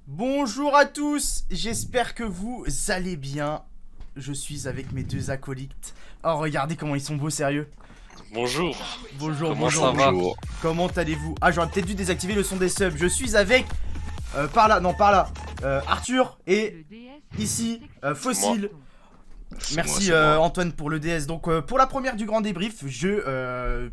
Bonjour à tous, j'espère que vous allez bien. Je suis avec mes deux acolytes. Oh, regardez comment ils sont beaux, sérieux. Bonjour, Bonjour, comment bonjour, ça va? bonjour. Comment allez-vous? Ah, j'aurais peut-être dû désactiver le son des subs. Je suis avec, par là, non, par là, Arthur et ici, Moi. Fossile. C'est moi, Merci c'est moi. Antoine pour le DS. Donc pour la première du grand débrief,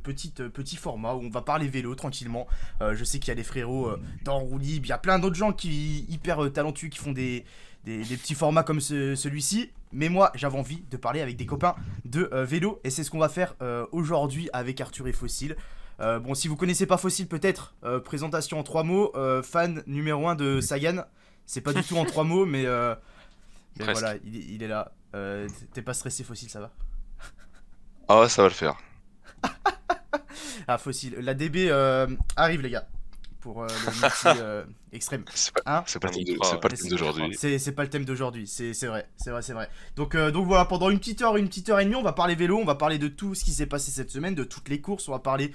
petit format où on va parler vélo tranquillement. Je sais qu'il y a des frérots dans Roue Libre, il y a plein d'autres gens qui hyper talentueux qui font des petits formats comme celui-ci. Mais moi j'avais envie de parler avec des copains de vélo et c'est ce qu'on va faire aujourd'hui avec Arthur et Fossile. Bon, si vous connaissez pas Fossile, peut-être présentation en 3 mots, fan numéro 1 de Sagan. C'est pas du tout en 3 mots, mais Presque. voilà, il est là. T'es pas stressé, Fossile, ça va? Ah ouais, ça va le faire. Ah, Fossile, la DB arrive, les gars, pour le multi extrême. C'est pas, Hein? c'est pas le On thème y croit, c'est pas le ouais. thème d'aujourd'hui. C'est pas le thème d'aujourd'hui, c'est vrai, c'est vrai, c'est vrai. Donc voilà, pendant une petite heure et demie, on va parler vélo, on va parler de tout ce qui s'est passé cette semaine, de toutes les courses, on va parler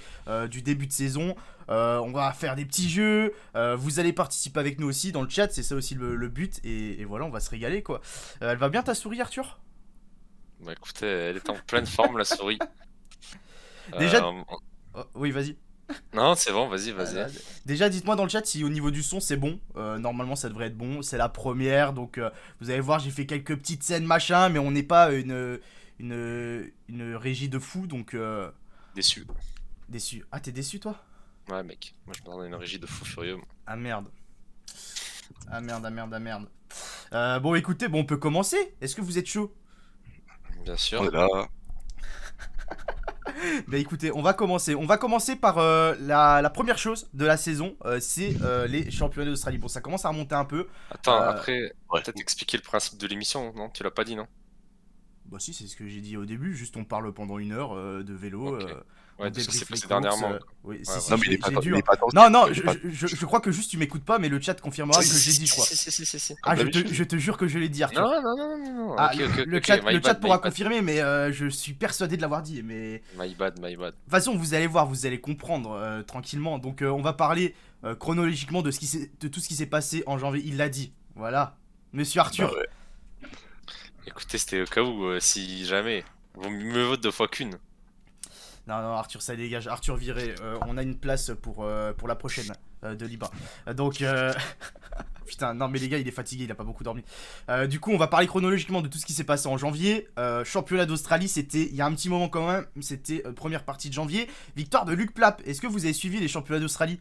du début de saison, on va faire des petits jeux, vous allez participer avec nous aussi dans le chat, c'est ça aussi le but, et voilà, on va se régaler quoi. Elle va bien ta souris, Arthur? Bah écoutez, elle est en pleine forme la souris. Déjà- Euh, Oh, oui, vas-y. Non, c'est bon, vas-y, vas-y. Voilà. Déjà, dites-moi dans le chat si au niveau du son c'est bon. Normalement, ça devrait être bon. C'est la première, donc vous allez voir, j'ai fait quelques petites scènes machin, mais on n'est pas une régie de fou, donc Déçu. déçu. Ah, t'es déçu toi? Ouais, mec, moi je m'attendais à une régie de fou furieux. Moi. Ah merde. Ah merde, ah merde, ah merde. Bon, écoutez, bon, on peut commencer. Est-ce que vous êtes chaud? Bien On sûr. est là. Bah écoutez, on va commencer. On va commencer par la première chose de la saison, c'est les championnats d'Australie. Bon, ça commence à remonter un peu. Attends, Euh, après, Ouais. peut-être expliquer le principe de l'émission, non? Tu l'as pas dit, non? Bah si, c'est ce que j'ai dit au début, juste on parle pendant une heure de vélo, Ok. on Ouais, de ce qui débriefe s'est les passé courses, dernièrement. oui, Ouais, si, ouais. si, Non, mais il est pas, j'ai il dû. est pas attentif. Non, non, Il est pas- je crois que juste tu m'écoutes pas, mais le chat confirmera que j'ai dit, je crois. Si. Ah, Comme d'habitude. je te jure que je l'ai dit, Arthur. Non. Ah, Ok, ok, le ok, chat, my le chat bad, pourra my bad. confirmer, mais je suis persuadé de l'avoir dit. Mais de My bad, my bad. toute façon, vous allez voir, vous allez comprendre tranquillement. Donc, on va parler chronologiquement de tout ce qui s'est passé en janvier. Il l'a dit, voilà. Monsieur Arthur. Bah ouais. Écoutez, c'était au cas où, si jamais. Vaut mieux vaut 2 fois qu'une. Non, non, Arthur, ça dégage. Arthur viré. On a une place pour la prochaine de Libre. Donc, putain, non, mais les gars, il est fatigué, il a pas beaucoup dormi. Du coup, on va parler chronologiquement de tout ce qui s'est passé en janvier. Championnat d'Australie, c'était il y a un petit moment quand même. C'était première partie de janvier. Victoire de Luc Plapp. Est-ce que vous avez suivi les championnats d'Australie?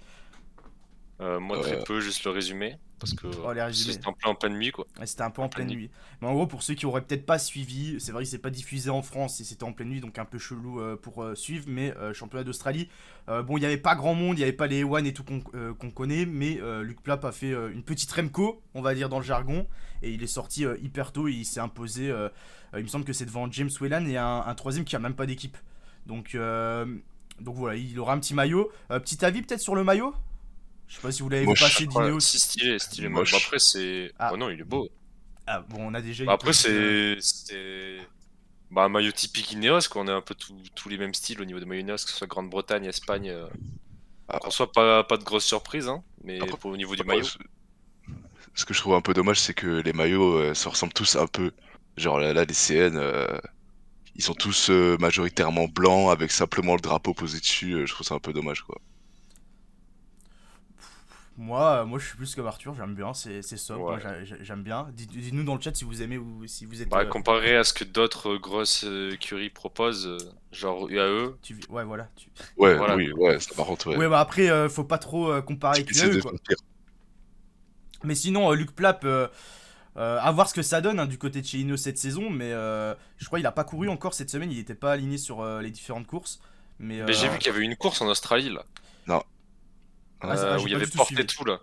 Moi très peu, juste le résumé. Parce que Oh, les résumés. c'était en pleine nuit, quoi. Ouais, c'était un peu en pleine nuit. Mais en gros, pour ceux qui auraient peut-être pas suivi, c'est vrai que c'est pas diffusé en France et c'était en pleine nuit, donc un peu chelou pour suivre. Mais championnat d'Australie, bon, il y avait pas grand monde, il y avait pas les One et tout qu'on connaît, mais Luc Plapp a fait une petite Remco, on va dire dans le jargon, et il est sorti hyper tôt et il s'est imposé. Il me semble que c'est devant James Whelan et un troisième qui a même pas d'équipe. Donc voilà, il aura un petit maillot. Petit avis peut-être sur le maillot? Je sais pas si vous l'avez vu Moche. passer, Ouais, Dinéo. si stylé. Moche. Bah, après, c'est. Ah. Oh non, il est beau. Ah, bon, on a déjà Bah, une après, petite, c'est. Bah, un maillot typique Ineos, quoi. On a un peu tous les mêmes styles au niveau des maillots Ineos, que ce soit Grande-Bretagne, Espagne. Ah. En soi, pas de grosses surprises, hein. Mais Après, au niveau du Moi, maillot. ce que je trouve un peu dommage, c'est que les maillots se ressemblent tous un peu. Genre là, les CN, ils sont tous majoritairement blancs avec simplement le drapeau posé dessus. Je trouve ça un peu dommage, quoi. moi, je suis plus comme Arthur, j'aime bien, c'est sobre, moi Ouais. j'aime bien. Dites-nous dans le chat si vous aimez ou si vous êtes. Bah, comparé à ce que d'autres grosses écuries proposent, genre UAE, Ouais, voilà. Ouais, Voilà, oui, ouais, ça par contre, ouais. Ouais, bah après, faut pas trop comparer avec C'est UAE de quoi. pire. Mais sinon, Luc Plapp, à voir ce que ça donne hein, du côté de chez Ineos cette saison, mais je crois qu'il a pas couru encore cette semaine, il était pas aligné sur les différentes courses. Mais Mais j'ai vu qu'il y avait une course en Australie là, Non. j'ai où il y pas avait du tout porté suivi. tout là.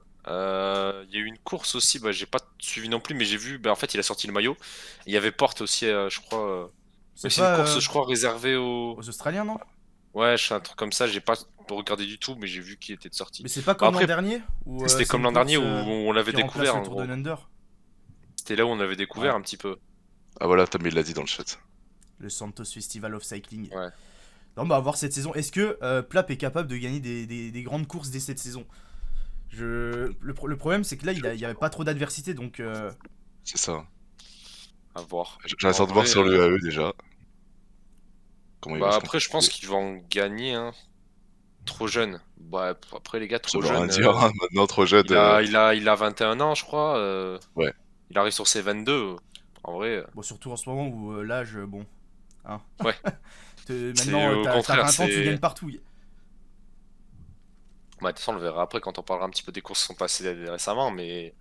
Il y a eu une course aussi, bah j'ai pas suivi non plus, mais j'ai vu, bah en fait il a sorti le maillot. Il y avait porte aussi, je crois. C'est Mais c'est une pas course, je crois, réservée aux. aux Australiens, non? Ouais, je sais, un truc comme ça, j'ai pas regardé du tout, mais j'ai vu qu'il était de sortie. Mais c'est pas Bah, comme l'an après, dernier où, c'était c'est comme une l'an dernier où course, on l'avait qui remplace découvert le en Tour gros. de Under. C'était là où on l'avait découvert Ouais. un petit peu. Ah voilà, Tom il l'a dit dans le chat. Le Santos Festival of Cycling. Ouais. Non, bah, à voir cette saison. Est-ce que Plapp est capable de gagner des grandes courses dès cette saison? Le problème, c'est que là, il y avait pas trop d'adversité, donc C'est ça. À voir. J'attends En de voir vrai, sur le AE déjà. Comment il va bah se après, je pense comporter. qu'ils vont gagner, hein. Trop jeune. Bah, après, les gars, Ça trop veut rien jeunes. dire, hein, maintenant, trop jeune. Il a 21 ans, je crois. Ouais. Il arrive sur ses 22. En vrai, bon, surtout en ce moment où l'âge, bon, hein. ouais. C'est Maintenant, au t'as contraire, 20 ans, tu c'est. gagnes partout. Bah, de toute façon, on le verra après quand on parlera un petit peu des courses qui sont passées récemment. Mais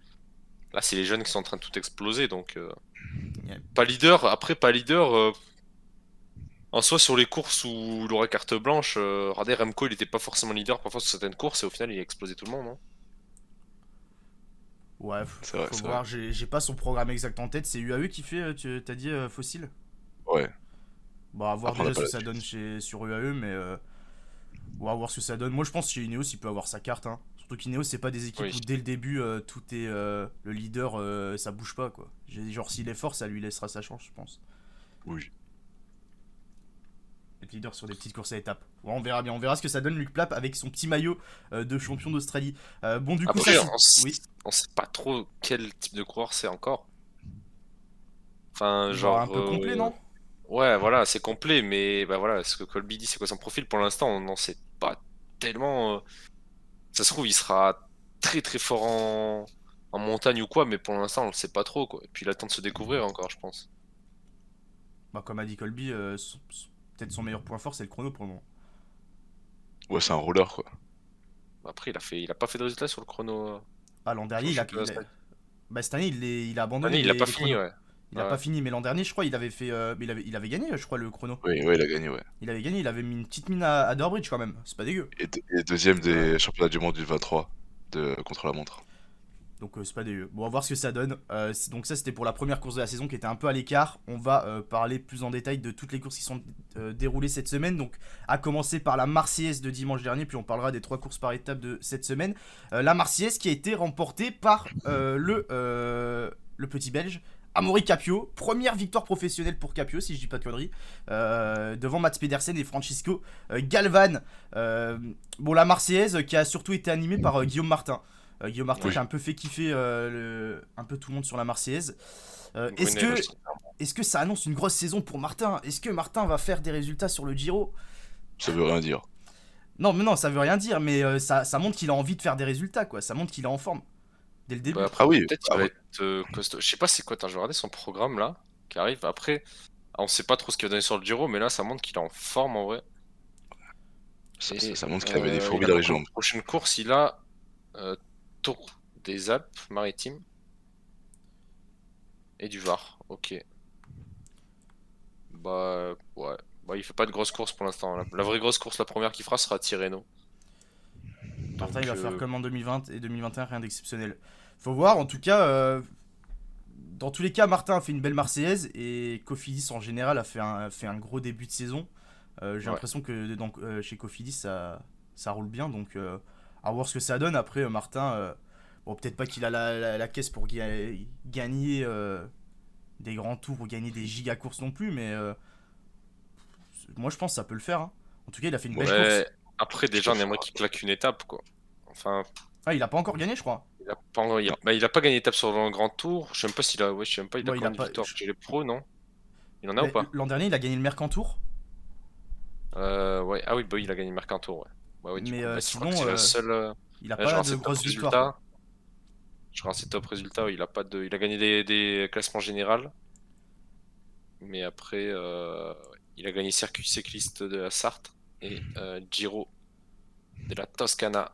là, c'est les jeunes qui sont en train de tout exploser. Donc, Yeah. pas leader. Après, pas leader. En soi, sur les courses où il aurait carte blanche, regardez, Remco, il était pas forcément leader parfois sur certaines courses. Et au final, il a explosé tout le monde. Hein. Ouais, C'est vrai, faut c'est vrai. voir, j'ai pas son programme exact en tête. C'est UAE qui fait, t'as dit Fossil? Ouais. Bah, à voir Après, on n'a déjà pas ce que ça donne sur UAE, mais on va voir ce que ça donne. Moi, je pense que chez Ineos, il peut avoir sa carte. Hein. Surtout qu'Ineos, c'est pas des équipes Oui. où dès le début, tout est. Le leader, ça bouge pas, quoi. Genre, s'il est fort, ça lui laissera sa chance, je pense. Oui. Être leader sur des petites courses à étapes. Ouais, on verra bien. On verra ce que ça donne, Luc Plapp, avec son petit maillot de champion d'Australie. Bon, du coup, ça, Après, c'est. Oui, on sait pas trop quel type de coureur c'est encore. Enfin, genre un genre. peu complet, non? Ouais, voilà, c'est complet, mais bah voilà, ce que Colby dit, c'est quoi son profil pour l'instant, on n'en sait pas tellement. Ça se trouve, il sera très très fort en montagne ou quoi, mais pour l'instant, on le sait pas trop, quoi. Et puis il attend de se découvrir encore, je pense. Bah, comme a dit Colby, peut-être son meilleur point fort, c'est le chrono pour le moment. Ouais, c'est un roller, quoi. Après, il a pas fait de résultat sur le chrono. Ah, l'an dernier, Sur le championnat bah, cette année, il a abandonné il a pas les fini, chronos. ouais. Il a Ouais. pas fini, mais l'an dernier, je crois, il avait fait. Il avait gagné, je crois, le chrono. Oui, ouais, il a gagné, ouais. Il avait gagné, il avait mis une petite mine à Durbridge quand même. C'est pas dégueu. Et deuxième Ouais. des championnats du monde du 23 contre la montre. Donc c'est pas dégueu. Bon, on va voir ce que ça donne. Donc ça, c'était pour la première course de la saison qui était un peu à l'écart. On va parler plus en détail de toutes les courses qui sont déroulées cette semaine. Donc à commencer par la Marseillaise de dimanche dernier, puis on parlera des 3 courses par étape de cette semaine. La Marseillaise qui a été remportée par le petit Belge. Amaury Capio, première victoire professionnelle pour Capio, si je dis pas de conneries, devant Mats Pedersen et Francisco Galvan. Bon, la Marseillaise qui a surtout été animée par Guillaume Martin. Guillaume Martin Oui. qui a un peu fait kiffer un peu tout le monde sur la Marseillaise. Brunel aussi. Est-ce que ça annonce une grosse saison pour Martin? Est-ce que Martin va faire des résultats sur le Giro? Ça veut rien dire. Non, mais non, ça veut rien dire, mais ça montre qu'il a envie de faire des résultats, quoi. Ça montre qu'il est en forme dès le début. Bah, après, Ah oui, peut-être il va être costaud. Je sais pas c'est quoi, attends, je vais regarder son programme là, qui arrive. Après, on sait pas trop ce qu'il va donner sur le Giro, mais là, ça montre qu'il est en forme en vrai. ça montre qu'il avait des Il fourmis a dans les comme jambes. prochaine course, il a Tour des Alpes-Maritimes et du Var. Ok. Bah, ouais. Bah, il fait pas de grosse course pour l'instant. La vraie grosse course, la première qu'il fera sera à Tirreno. Martin, Donc, il va faire comme en 2020 et 2021, rien d'exceptionnel. Faut voir, en tout cas, dans tous les cas, Martin a fait une belle Marseillaise et Cofidis en général a fait un gros début de saison. J'ai Ouais. l'impression que chez Cofidis ça roule bien, donc à voir ce que ça donne. Après, Martin, bon, peut-être pas qu'il a la caisse pour gagner des grands tours ou gagner des giga courses non plus, mais moi je pense que ça peut le faire. Hein. En tout cas, il a fait une belle Ouais. course. Après, déjà, on aimerait qu'il claque une étape, quoi. Enfin, Ah, il a pas encore gagné, je crois. il a pas gagné d'étape sur le grand tour. Je sais même pas s'il a. Ouais, je sais même pas, il a Bon, il a combien de pas. victoires chez les pros, non? Il en a ou Mais pas? l'an dernier, il a gagné le Mercantour. Ouais. Ah oui, bah, il a gagné le Mercantour, ouais. Ouais, ouais, du Mais coup, bah, je crois que sinon, c'est le seul. il a Là, je pas regarde de ses top grosses victoires. Quoi. résultats. Je regarde ses top résultats, ouais, il a pas de. Il a gagné des classements général. Mais après, il a gagné circuit cycliste de la Sarthe et Giro de la Toscana.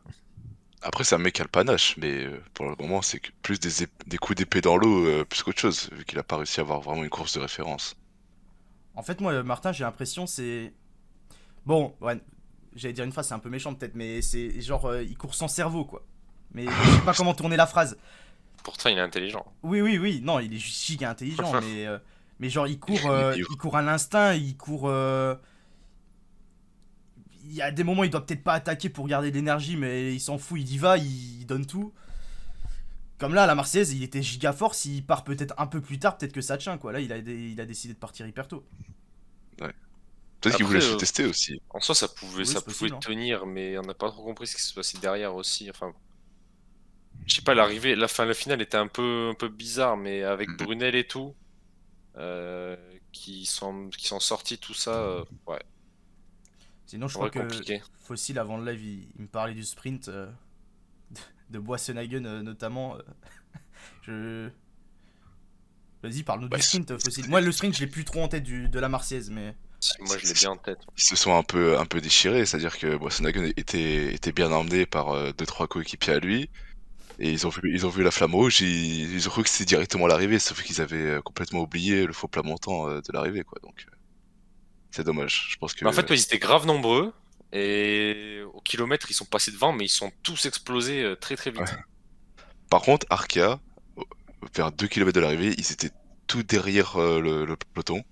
Après, c'est un mec qui a le panache, mais pour le moment, c'est plus des coups d'épée dans l'eau plus qu'autre chose, vu qu'il a pas réussi à avoir vraiment une course de référence. En fait, moi, Martin, j'ai l'impression c'est. Bon, ouais, j'allais dire une phrase, c'est un peu méchant peut-être, mais c'est genre, il court sans cerveau, quoi. Mais je sais pas comment tourner la phrase. Pourtant, il est intelligent. Oui, non, il est juste giga intelligent, mais genre, Il il court à l'instinct, il court. Il y a des moments, il doit peut-être pas attaquer pour garder de l'énergie, mais il s'en fout, il y va, il donne tout. Comme là, à la Marseillaise, il était giga fort. S'il part peut-être un peu plus tard, peut-être que ça tient, quoi. Là, il a décidé de partir hyper tôt. Peut-être qu'il voulait Après, se tester aussi. en soi, ça pouvait, Oui, ça c'est pouvait possible. Hein. tenir, mais on n'a pas trop compris ce qui se passait derrière aussi. Enfin, Je sais pas, l'arrivée, la finale était un peu bizarre, mais avec Mhm. Brunel et tout, euh, qui sont sortis, tout ça, ouais, Sinon, je en crois vrai que compliqué. Fossil, avant le live, il me parlait du sprint de Boissenhagen notamment. Je... Vas-y, parle-nous Ouais, du sprint, Fossil. Moi, le sprint, je l'ai plus trop en tête de la Marseillaise, mais. Si, moi, je l'ai bien en tête. ils se sont un peu déchirés, c'est-à-dire que Boissenhagen était bien emmené par deux trois coéquipiers à lui, et ils ont vu la flamme rouge, ils ont cru que c'était directement l'arrivée, sauf qu'ils avaient complètement oublié le faux plat montant de l'arrivée, quoi. Donc c'est dommage. Je pense Mais en que fait, ouais, ils étaient grave nombreux, et au kilomètre, ils sont passés devant, mais ils sont tous explosés très très ouais. vite. Par contre, Arkea, vers 2 kilomètres de l'arrivée, ils étaient tout derrière le peloton.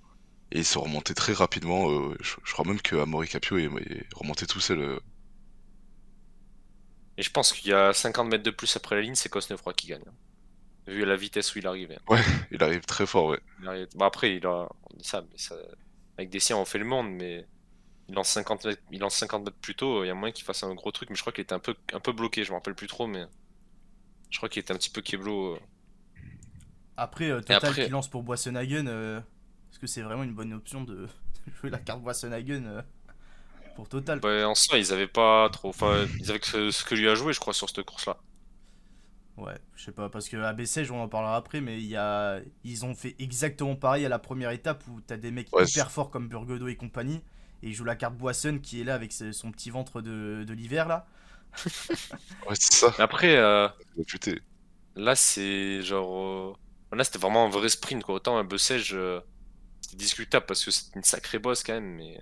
Et ils sont remontés très rapidement. Je crois même que Amaury Capio est remonté tout seul. Et je pense qu'il y a 50 mètres de plus après la ligne, c'est Cosnefroy qui gagne, hein, vu la vitesse où il arrivait. Ouais, il arrive très fort, ouais. Bon, après, on dit ça, mais ça, avec des siens, on fait le monde, mais il lance 50 mètres plus tôt, il y a moyen qu'il fasse un gros truc, mais je crois qu'il était un peu bloqué, je me rappelle plus trop, mais je crois qu'il était un petit peu keblo. Après, Et Total qui après, lance pour Boissenhagen, est-ce que c'est vraiment une bonne option de jouer la carte Boissenhagen pour Total, quoi? bah, en soi, ils avaient pas trop, enfin, ils avaient que ce que lui a joué, je crois, sur cette course-là. Ouais, je sais pas, parce que à Bessèges, on en parlera après, mais ils ont fait exactement pareil à la première étape où t'as des mecs Ouais, hyper forts comme Burgodo et compagnie, et ils jouent la carte Boisson qui est là avec son petit ventre de l'hiver là. ouais, c'est ça. Mais après, Réputé. là, c'est genre, là, c'était vraiment un vrai sprint, quoi. Autant un Bessèges, c'était discutable parce que c'est une sacrée bosse quand même, mais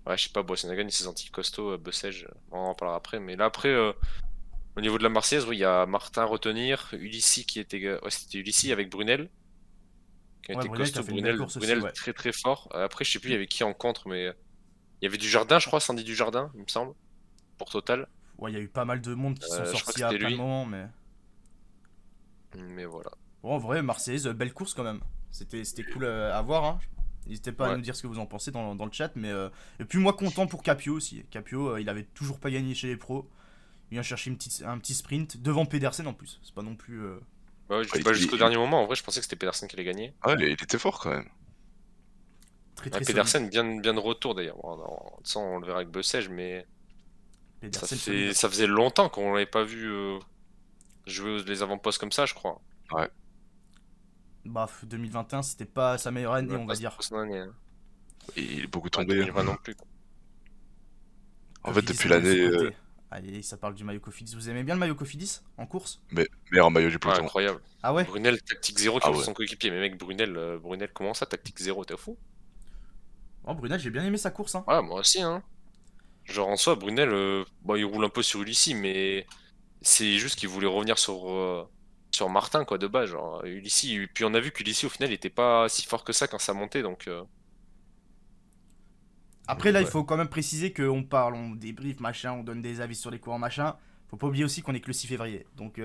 ouais, je sais pas, Boissenagan, il s'est senti costaud, Bessèges, on en parlera après, mais là, après, au niveau de la Marseillaise, oui, il y a Martin Retenir, Ulissi qui était. Ouais, c'était Ulissi avec Brunel, qui Ouais, était Brunel qui a costaud. fait une belle Brunel, course aussi, Brunel ouais. très très fort. Après, je sais plus, il y avait qui en contre, mais il y avait du Jardin, je crois, Sandy du Jardin, il me semble, pour Total. Ouais, il y a eu pas mal de monde qui sont Je crois que sortis à c'était plein de lui. moments, mais. Mais voilà. Bon, en vrai, Marseillaise, belle course quand même. C'était cool à voir, hein. N'hésitez pas à Ouais. nous dire ce que vous en pensez dans le chat, mais. Et puis moi, content pour Capio aussi. Capio, il avait toujours pas gagné chez les pros. Il vient chercher un petit sprint devant Pedersen en plus. C'est pas non plus. Ouais, Ouais, bah, jusqu'au dernier moment, en vrai, je pensais que c'était Pedersen qui allait gagner. ouais, il était fort quand même. Très Ouais, très solide. Pedersen, bien de retour d'ailleurs. Bon, ça, on le verra avec Bessèges, mais Pedersen solide. ça faisait longtemps qu'on l'avait pas vu jouer les avant-postes comme ça, je crois. Ouais. Bah, 2021, c'était pas sa meilleure année, Ouais, on pas va cette dire. année, hein. Et il est beaucoup Ouais, tombé, hein. 2020 non plus, quoi. En fait, Cofidis, depuis on le laisse de l'année, côté. Allez, ça parle du maillot Cofidis. Vous aimez bien le maillot Cofidis en course? meilleur maillot du Ouais, peloton. incroyable. Ah ouais? Brunel, tactique 0 qui Ah ouvre ouais. son coéquipier. Mais mec, Brunel, comment ça, tactique 0, t'es fou? Oh, Brunel, j'ai bien aimé sa course, hein. Ouais, moi aussi, hein. Genre en soi, Brunel, bon, il roule un peu sur Ulissi, mais c'est juste qu'il voulait revenir sur Martin, quoi, de base. Genre, Ulissi, puis on a vu qu'Ulissi, au final, il était pas si fort que ça quand ça montait, donc Après, là, il ouais. faut quand même préciser qu'on parle, on débrief, machin, on donne des avis sur les courants, machin. Faut pas oublier aussi qu'on est que le 6 février. Donc,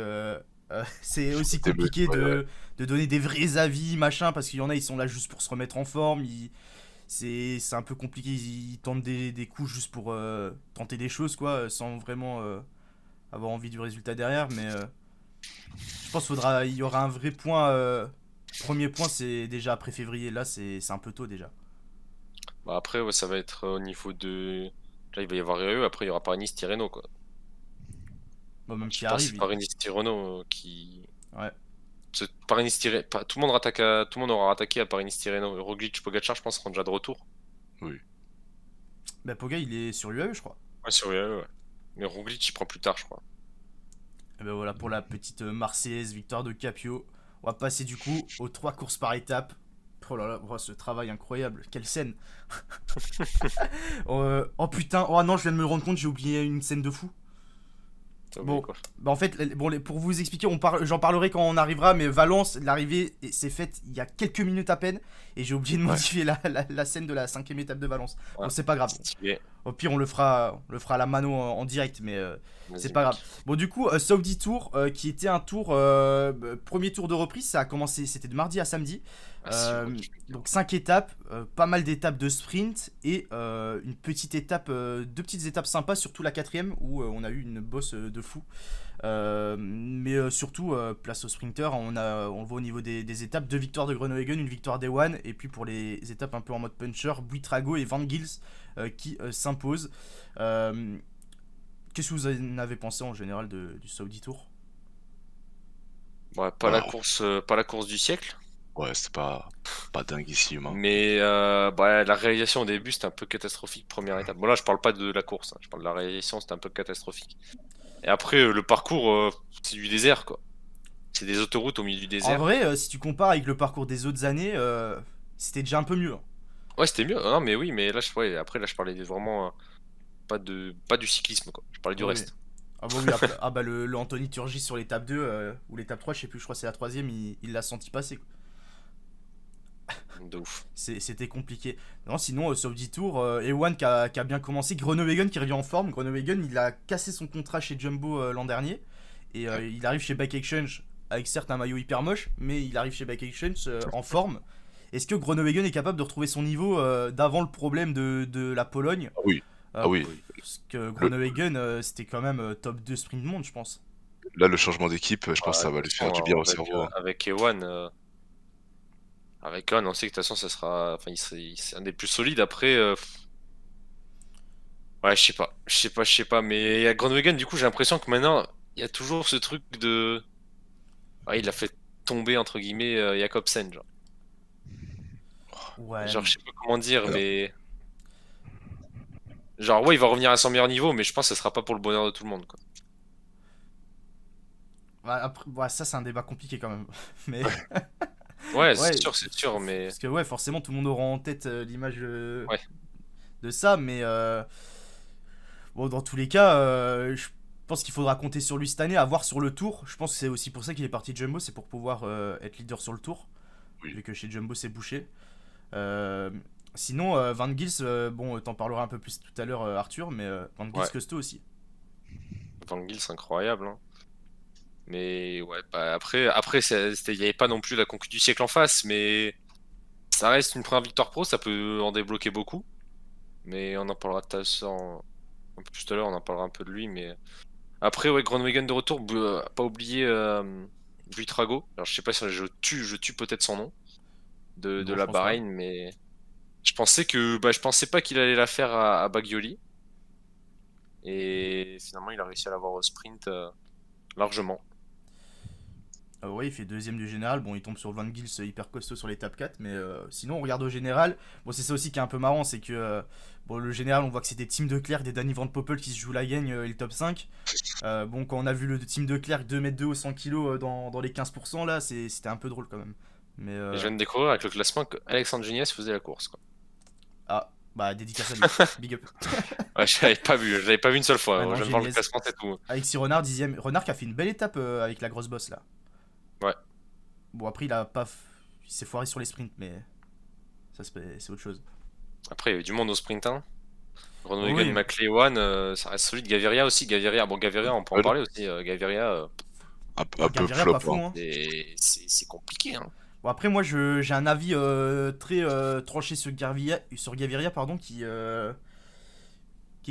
c'est aussi Début, compliqué ouais, ouais. de donner des vrais avis, machin, parce qu'il y en a, ils sont là juste pour se remettre en forme. C'est un peu compliqué, ils tentent des coups juste pour tenter des choses, quoi, sans vraiment avoir envie du résultat derrière. Mais je pense il y aura un vrai point. Premier point, c'est déjà après février. Là, c'est un peu tôt déjà. Bah, après, ouais, ça va être au niveau de. Là, il va y avoir eux, après, il y aura Paris-Nice-Tirreno, quoi. Bon, même Je qui pense que arrive. c'est Paris-Nice-Tirreno qui. Ouais. Tout le monde tout le monde aura attaqué à Paris-Nice-Tirreno. Roglic, Pogacar, je pense, seront déjà de retour. Oui. Bah, Poga, il est sur l'UAE, je crois. Ouais, sur UAE, ouais. Mais Roglic, il prend plus tard, je crois. Et ben voilà pour la petite Marseillaise, victoire de Capio. On va passer du coup aux 3 courses par étape. Oh là là, oh, ce travail incroyable, quelle scène. Oh putain, oh non, je viens de me rendre compte, j'ai oublié une scène de fou. T'as oublié Bon, quoi? bah en fait, pour vous expliquer, j'en parlerai quand on arrivera, mais Valence, l'arrivée s'est faite il y a quelques minutes à peine, et j'ai oublié de Ouais. modifier la scène de la 5ème étape de Valence. Ouais. Bon, c'est pas grave. Stylé. Au pire, on le fera à la mano en direct, mais c'est Vas-y, pas grave. mec. Bon, du coup, Saudi Tour, qui était un tour, premier tour de reprise, ça a commencé, c'était de mardi à samedi. Ah, si, ouais, tu fais bien. Donc 5 étapes, pas mal d'étapes de sprint et une petite étape, deux petites étapes sympas, surtout la quatrième où on a eu une bosse de fou. Mais surtout, place au sprinter, on le voit au niveau des étapes, 2 victoires de Groenewegen, une victoire d'Ewan, et puis pour les étapes un peu en mode puncher, Buitrago et Van Gils qui s'imposent. Qu'est-ce que vous en avez pensé en général du Saudi Tour? Ouais, pas la course du siècle, Ouais, c'était pas dinguissime, hein. mais bah, la réalisation au début c'était un peu catastrophique, première étape. Bon là je parle pas de la course, hein, je parle de la réalisation, c'était un peu catastrophique. Et après le parcours, c'est du désert quoi. C'est des autoroutes au milieu du En désert. vrai, si tu compares avec le parcours des autres années, c'était déjà un peu mieux, hein. Ouais, c'était mieux. Non, mais oui, mais là, ouais, après, là, je parlais vraiment pas du cyclisme, quoi. Je parlais du Oui, oui. reste. Ah bah oui, après, ah bah le Anthony Turgis sur l'étape 2 ou l'étape 3, je sais plus, je crois que c'est la troisième, il l'a senti passer, quoi. De ouf. C'était compliqué. Non, sinon, Saudi Tour, Ewan qui a bien commencé, Groenewegen qui revient en forme. Groenewegen, il a cassé son contrat chez Jumbo l'an dernier. Et il arrive chez Bike Exchange avec certes un maillot hyper moche, mais il arrive chez Bike Exchange en forme. Est-ce que Groenewegen est capable de retrouver son niveau d'avant le problème de la Pologne? Ah oui, ah oui. Parce que Groenewegen, c'était quand même top 2 sprint monde, je pense. Là, le changement d'équipe, je pense que ça Ouais, va de lui toute faire du façon, bien au cerveau, hein. avec Ewan, on sait que de toute façon, ça sera. Enfin, c'est un des plus solides. Après, ouais, je sais pas. Mais à Groenewegen, du coup, j'ai l'impression que maintenant, il y a toujours ce truc de. Ouais, il a fait tomber, entre guillemets, Jakobsen, genre. Ouais, Genre, je sais pas comment dire, Alors, mais. Genre, ouais, il va revenir à son meilleur niveau, mais je pense que ce sera pas pour le bonheur de tout le monde, quoi. ouais, après, ouais, ça c'est un débat compliqué quand même. Mais Ouais, ouais, c'est sûr, mais. parce que ouais, forcément tout le monde aura en tête l'image Ouais. de ça, mais bon, dans tous les cas, je pense qu'il faudra compter sur lui cette année, à voir sur le tour. Je pense que c'est aussi pour ça qu'il est parti de Jumbo, c'est pour pouvoir être leader sur le tour, oui. vu que chez Jumbo c'est bouché. Euh, Sinon, Van Gils, bon, t'en parleras un peu plus tout à l'heure, Arthur, mais Van Gils Ouais. costaud aussi. Van Gils, c'est incroyable, hein. Mais ouais, bah, après il n'y avait pas non plus la conquête du siècle en face, mais ça reste une première victoire pro, ça peut en débloquer beaucoup. Mais on en parlera un peu plus tout à l'heure, on en parlera un peu de lui. Mais après, ouais, Groenewegen de retour, pas oublier Buitrago. Alors je sais pas si je tue peut-être son nom de Non, je la pense pas. Bahreïn, mais je pensais pas qu'il allait la faire à Bagioli. Et finalement, il a réussi à l'avoir au sprint largement. Ouais, il fait deuxième du général. Bon, il tombe sur Van Gils hyper costaud sur l'étape 4. Mais sinon, on regarde au général. Bon, c'est ça aussi qui est un peu marrant. C'est que bon, le général, on voit que c'est des teams de Klerk, des Danny Van Poppel qui se jouent la gagne et le top 5. Bon, quand on a vu le team de Klerk 2m2 au 100 kg dans les 15%, là, c'était un peu drôle quand même. Mais Et je viens de découvrir avec le classement que Alexandre Geniès faisait la course, quoi. ah, bah, dédicace à lui. Big up. Ouais, je l'avais pas vu une seule fois, Ouais, hein. non, Je viens de voir le Geniez. classement, c'est tout. Alexis Renard, 10ème. Renard qui a fait une belle étape avec la grosse bosse là. Ouais. Bon, après, il a pas. Il s'est foiré sur les sprints, mais ça, c'est autre chose. Après, il y avait du monde au sprint, hein. Groenewegen, Oui, McLeod, ça reste solide. Gaviria aussi, bon, Gaviria, on peut en Ouais, parler aussi. Gaviria, un peu Gaviria flop, pas fou, hein. hein. c'est compliqué, hein. Bon, après, moi, j'ai un avis très tranché sur Gaviria, pardon, qui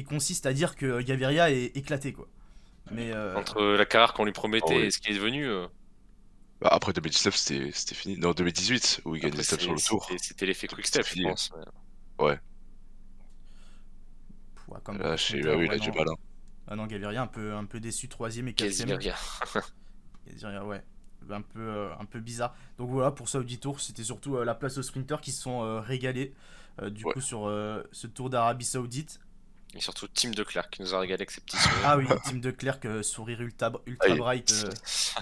consiste à dire que Gaviria est éclaté, quoi. Mais Entre la carrière qu'on lui Ah promettait oui. et ce qui est devenu, Bah, après 2019, c'était fini. Non, 2018, où il gagne après, des steps sur le tour. c'était l'effet C'était Quick-Step, je fini. pense. Ouais, ouais, comme beaucoup là, de sprinters, oui, il ouais, a du non. mal, hein. Ah non, Gaviria, un peu déçu, troisième et quatrième. Gaviria. Gaviria, ouais. Un peu bizarre. Donc voilà, pour Saudi Tour, c'était surtout la place aux sprinters qui se sont régalés. Du Ouais. coup, sur ce Tour d'Arabie Saoudite. Et surtout, Tim de Klerk qui nous a régalé avec ses petits sourires. Ah oui, Team de Klerk, sourire ultra Ah, bright.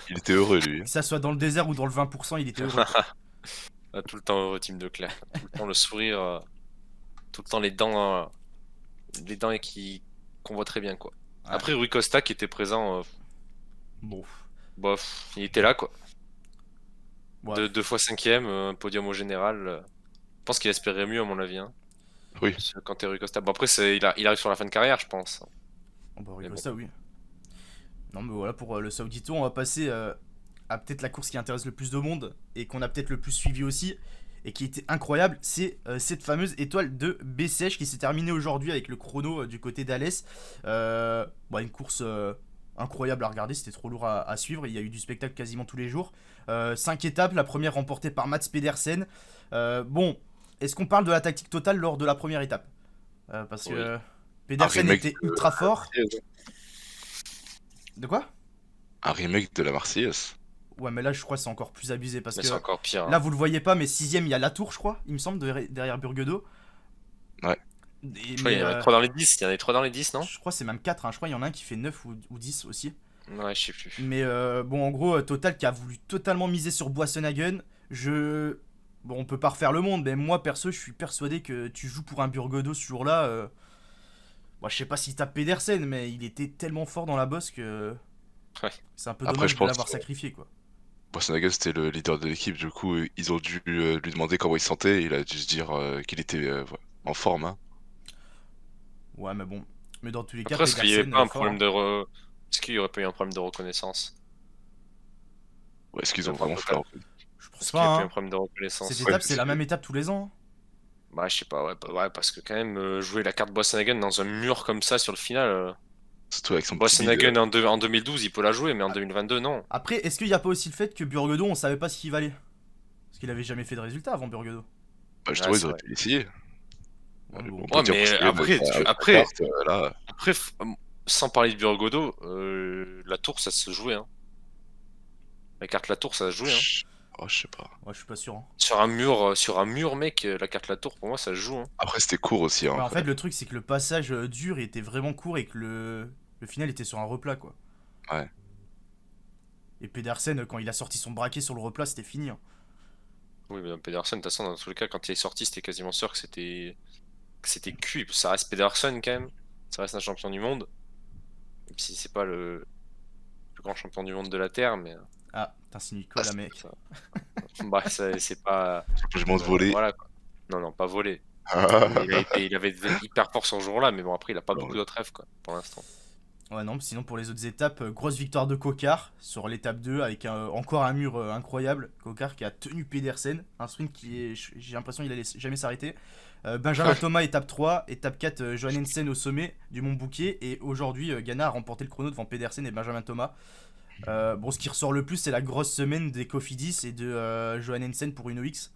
il était heureux, lui. Que ça soit dans le désert ou dans le 20%, il était heureux, quoi. Ah, tout le temps heureux, Tim de Klerk. Tout le temps le sourire, tout le temps les dents qu'on voit très bien, quoi. Ouais. Après, Rui Costa qui était présent, Bon. bof, il était là, quoi. Ouais. Deux fois cinquième, un podium au général. Je pense qu'il espérait mieux, à mon avis, hein. Oui. Quand t'es Rui Costa. Bon, après, il arrive sur la fin de carrière, je pense. Oh bah, Mais bon. ça, oui. Non, mais voilà, pour le Saudi Tour, on va passer à peut-être la course qui intéresse le plus de monde et qu'on a peut-être le plus suivi aussi et qui était incroyable. C'est cette fameuse étoile de Bessèges qui s'est terminée aujourd'hui avec le chrono du côté d'Alès. Une course incroyable à regarder, c'était trop lourd à suivre, il y a eu du spectacle quasiment tous les jours. 5 étapes, la première remportée par Mats Pedersen. Bon, est-ce qu'on parle de la tactique totale lors de la première étape? Parce Oui. que Pedersen remake était ultra fort. De quoi? Un remake de la Marseillaise. Ouais, mais là, je crois que c'est encore plus abusé parce Mais que c'est encore pire. là, Hein. vous le voyez pas, mais 6ème, il y a Latour, je crois, il me semble, derrière Burguedo. Ouais. Et- Je crois qu'il y en mais, avait 3 dans les 10. Il y en avait 3 dans les 10, non? je crois que c'est même 4, hein. Je crois qu'il y en a un qui fait 9 ou 10 aussi. Ouais, je sais plus. Mais bon, en gros, Total qui a voulu totalement miser sur Boissenhagen. Bon, on peut pas refaire le monde, mais moi, perso, je suis persuadé que tu joues pour un Burgodo ce jour-là. Moi, je sais pas s'il tape Pedersen, mais il était tellement fort dans la bosse que Ouais. c'est un peu Après, dommage je de pense l'avoir que- sacrifié, quoi. Boissenhagen, c'était le leader de l'équipe, du coup, ils ont dû lui demander comment il se sentait. Il a dû se dire qu'il était en forme. Hein. Ouais, mais bon. Mais dans tous les cas, Après, est-ce qu'il y avait Pedersen, pas un fort, problème hein. Est-ce qu'il y aurait pas eu un problème de reconnaissance? Ouais, est-ce qu'ils ont Enfin, vraiment fait Total. Je pense Est-ce qu'il y a pas, pas eu un hein. problème de Cette reconnaissance? étape, c'est la même étape tous les ans, hein. Bah, je sais pas, ouais, parce que quand même, jouer la carte Boissenhagen dans un mur comme ça sur le final. Surtout avec son petit bide. Boissenhagen en 2012, il peut la jouer, mais en 2022, non. Après, est-ce qu'il y a pas aussi le fait que Burgodo, on savait pas ce qu'il valait? Parce qu'il avait jamais fait de résultat avant Burgodo. Bah, justement, ils c'est auraient vrai. pu l'essayer. Ouais, bon. On peut Ouais, dire mais Boissenhagen après, avec sa après, carte, là. après, sans parler de Burgodo, la tour, ça se jouait, hein. La carte la tour, ça se jouait, hein. Oh, je sais pas. Ouais, je suis pas sûr, hein. Sur un mur, mec, la carte la tour, pour moi, ça se joue, hein. Après, c'était court aussi. Hein, Ouais, en après. fait, le truc, c'est que le passage dur était vraiment court et que le final était sur un replat, quoi. Ouais. Et Pedersen, quand il a sorti son braquet sur le replat, c'était fini, hein. Oui, mais Pedersen, de toute façon, dans tous les cas, quand il est sorti, c'était quasiment sûr que c'était cuit. Ça reste Pedersen, quand même. Ça reste un champion du monde. Même si c'est pas le plus grand champion du monde de la Terre, mais Ah, t'insinues quoi, là, mec? ça- bah, c'est pas. Je monte voler. Voilà, quoi. Non, pas volé. Ah, Il avait été hyper fort ce jour-là, mais bon, après, il a pas Non, beaucoup d'autres rêves, quoi, pour l'instant. Ouais, non, sinon pour les autres étapes, grosse victoire de Kokar sur l'étape 2 avec encore un mur incroyable. Kokar qui a tenu Pedersen, un sprint j'ai l'impression qu'il allait jamais s'arrêter. Benjamin Thomas, étape 3, étape 4, Johannessen au sommet du Mont Bouquet. Et aujourd'hui, Ghana a remporté le chrono devant Pedersen et Benjamin Thomas. Bon, ce qui ressort le plus, c'est la grosse semaine des Cofidis et de Johannessen pour Uno X,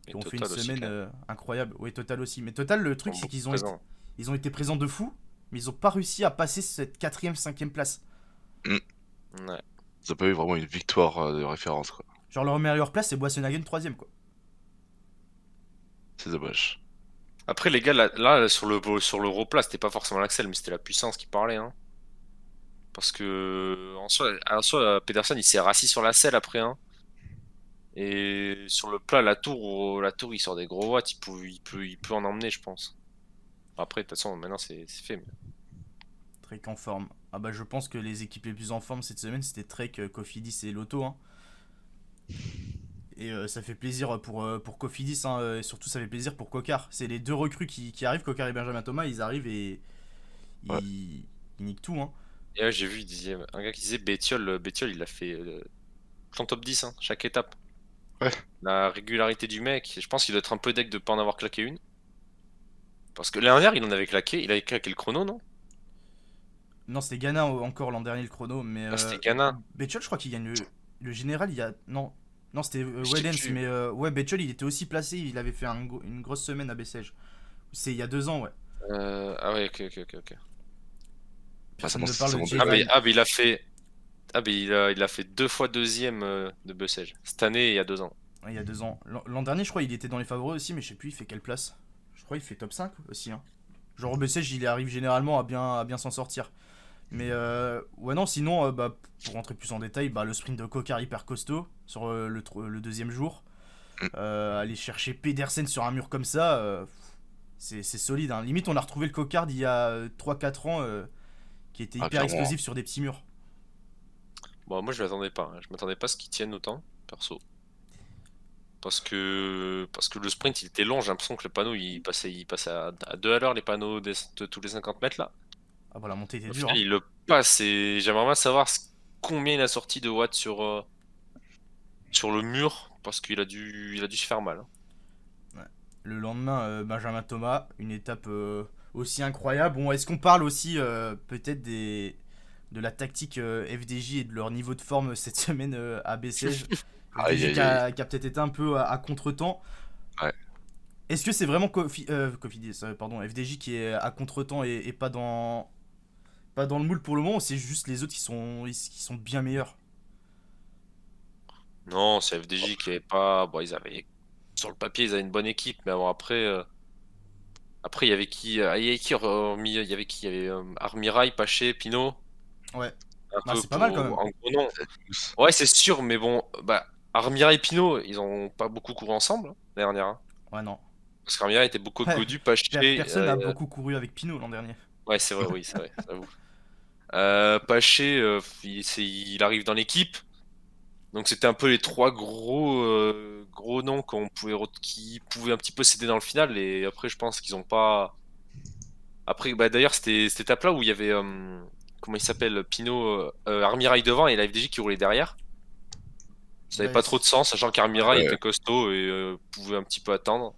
Et qui ont fait une Total aussi, semaine quand même. incroyable. Oui, Total aussi. Mais Total, le truc, Ils sont c'est qu'ils beaucoup ont, présents. ils ont été présents de fou, mais ils ont pas réussi à passer cette 4ème, 5ème place. Ouais. Ils ont pas eu vraiment une victoire de référence, quoi. Genre leur meilleure place, c'est Boissenhagen 3ème, quoi. C'est dommage. Après, les gars, là, sur le replat, c'était pas forcément l'axel, mais c'était la puissance qui parlait, hein. Parce que, en soi, Pedersen, il s'est rassis sur la selle après, hein. Et sur le plat, la tour, il sort des gros watts, il peut en emmener, je pense. Après, de toute façon, maintenant, c'est fait. Trek en forme. Ah bah je pense que les équipes les plus en forme cette semaine, c'était Trek, Cofidis et Lotto, hein. Et ça fait plaisir pour Cofidis, hein, et surtout ça fait plaisir pour Kokar. C'est les deux recrues qui arrivent, Kokar et Benjamin Thomas, ils arrivent et Ouais. ils niquent tout, hein. Et là, j'ai vu, un gars qui disait Bettiol, il a fait ton top 10, hein, chaque étape. Ouais. La régularité du mec, je pense qu'il doit être un peu deck de pas en avoir claqué une. Parce que l'année dernière, il avait claqué le chrono, non? Non, c'était Ghana encore l'an dernier le chrono, mais Ah, c'était Ghana. Betchol, je crois qu'il gagne le général, il y a... Non, c'était Je sais Wedens, plus. mais ouais, Betchol, il était aussi placé, il avait fait une grosse semaine à Bessèges. C'est il y a 2 ans, ouais. Ah ouais, ok. Personne bon, ne c'est parle bon, de c'est Jay bon. Vine. Il a fait. Il a fait 2 fois deuxième de Bessèges. Cette année, il y a 2 ans. Ouais, il y a 2 ans. L'an dernier, je crois, il était dans les favoris aussi, mais je sais plus, il fait quelle place. Je crois qu'il fait top 5 aussi, hein. Genre au Bessèges, il arrive généralement à bien s'en sortir. Mais ouais, non, sinon, bah, pour rentrer plus en détail, bah, le sprint de Kokar hyper costaud sur le deuxième jour. Aller chercher Pedersen sur un mur comme ça, c'est solide, hein. Limite, on a retrouvé le Kokar d'il y a 3-4 ans qui était hyper clairement. explosif sur des petits murs. Bon, moi, je m'attendais pas, hein. Je m'attendais pas à ce qu'il tienne autant, perso. Parce que le sprint, il était long. J'ai l'impression que le panneau, il passait à 2 à l'heure, les panneaux de tous les 50 mètres là. Ah bah la montée était Au dure, final, hein. il le passe et j'aimerais bien savoir combien il a sorti de watts sur le mur parce qu'il a dû se faire mal, hein. Le lendemain, Benjamin Thomas, une étape aussi incroyable. Bon, est-ce qu'on parle aussi peut-être de la tactique FDJ et de leur niveau de forme cette semaine a baissé. Aïe, FDJ aïe, qui aïe. a peut-être été un peu à contre-temps. Ouais. Est-ce que c'est vraiment pardon, FDJ qui est à contre-temps et pas dans le moule pour le moment, ou c'est juste les autres qui sont bien meilleurs? Non, c'est FDJ qui avait pas. Bon, ils avaient. Sur le papier, ils avaient une bonne équipe, mais bon, après, il y avait qui? Il y avait qui hormis- il y avait qui? Il y avait Armirail, Paché, Pinot. Ouais. Un Bah, peu c'est pas mal quand même. pour. En gros, non. Tous. Ouais, c'est sûr, mais bon, bah, Armirail et Pinot, ils ont pas beaucoup couru ensemble, hein, l'année dernière, hein. Ouais, non. Parce qu'Armirail était beaucoup Ouais, godu, Paché. personne n'a beaucoup couru avec Pinot l'an dernier. Ouais, c'est vrai, oui, c'est vrai, j'avoue. Paché, il arrive dans l'équipe. Donc c'était un peu les trois gros noms qui pouvaient un petit peu s'aider dans le final. Et après, je pense qu'ils ont pas. Après, bah d'ailleurs, c'était cette étape-là où il y avait comment il s'appelle, Pinot, Armirail devant et la FDJ qui roulait derrière. Ça n'avait Bah, pas trop de sens, sachant qu'Armirail Ouais. était costaud et pouvait un petit peu attendre.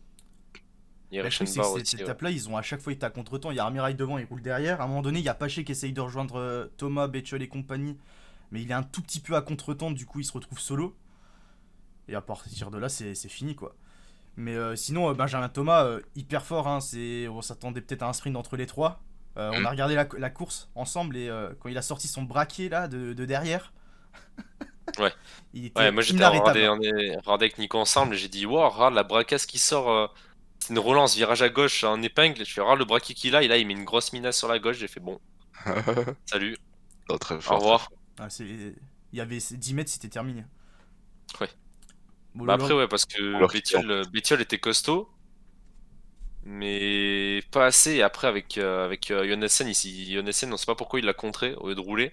Et le truc, c'est que Reichenbach cette aussi, ouais. étape-là, ils ont à chaque fois été à contre-temps. Il y a Armirail devant, il roule derrière. À un moment donné, il y a Paché qui essaye de rejoindre Thomas, Betchel et compagnie. Mais il est un tout petit peu à contre-temps, du coup, il se retrouve solo. Et à partir de là, c'est fini, quoi. Mais sinon, Benjamin Thomas, hyper fort. Hein, on s'attendait peut-être à un sprint entre les trois. On a regardé la course ensemble et quand il a sorti son braquet là de derrière, Ouais. il Ouais, était moi j'étais inarrêtable. on est regardé avec Nico ensemble et j'ai dit, wow, regarde la bracasse qui sort. C'est une relance, virage à gauche en épingle. Je fais, regarde le braquet qu'il a. Et là, il met une grosse minace sur la gauche. J'ai fait, bon, salut, Non, très au fort, très revoir. fort. Ah, il y avait 10 mètres, c'était terminé. Ouais. Bon, Bah après, ouais, parce que Alors qu'il Bettiol était costaud, mais pas assez. Et après, avec Jonassen, Jonassen, on sait pas pourquoi il l'a contré au lieu de rouler.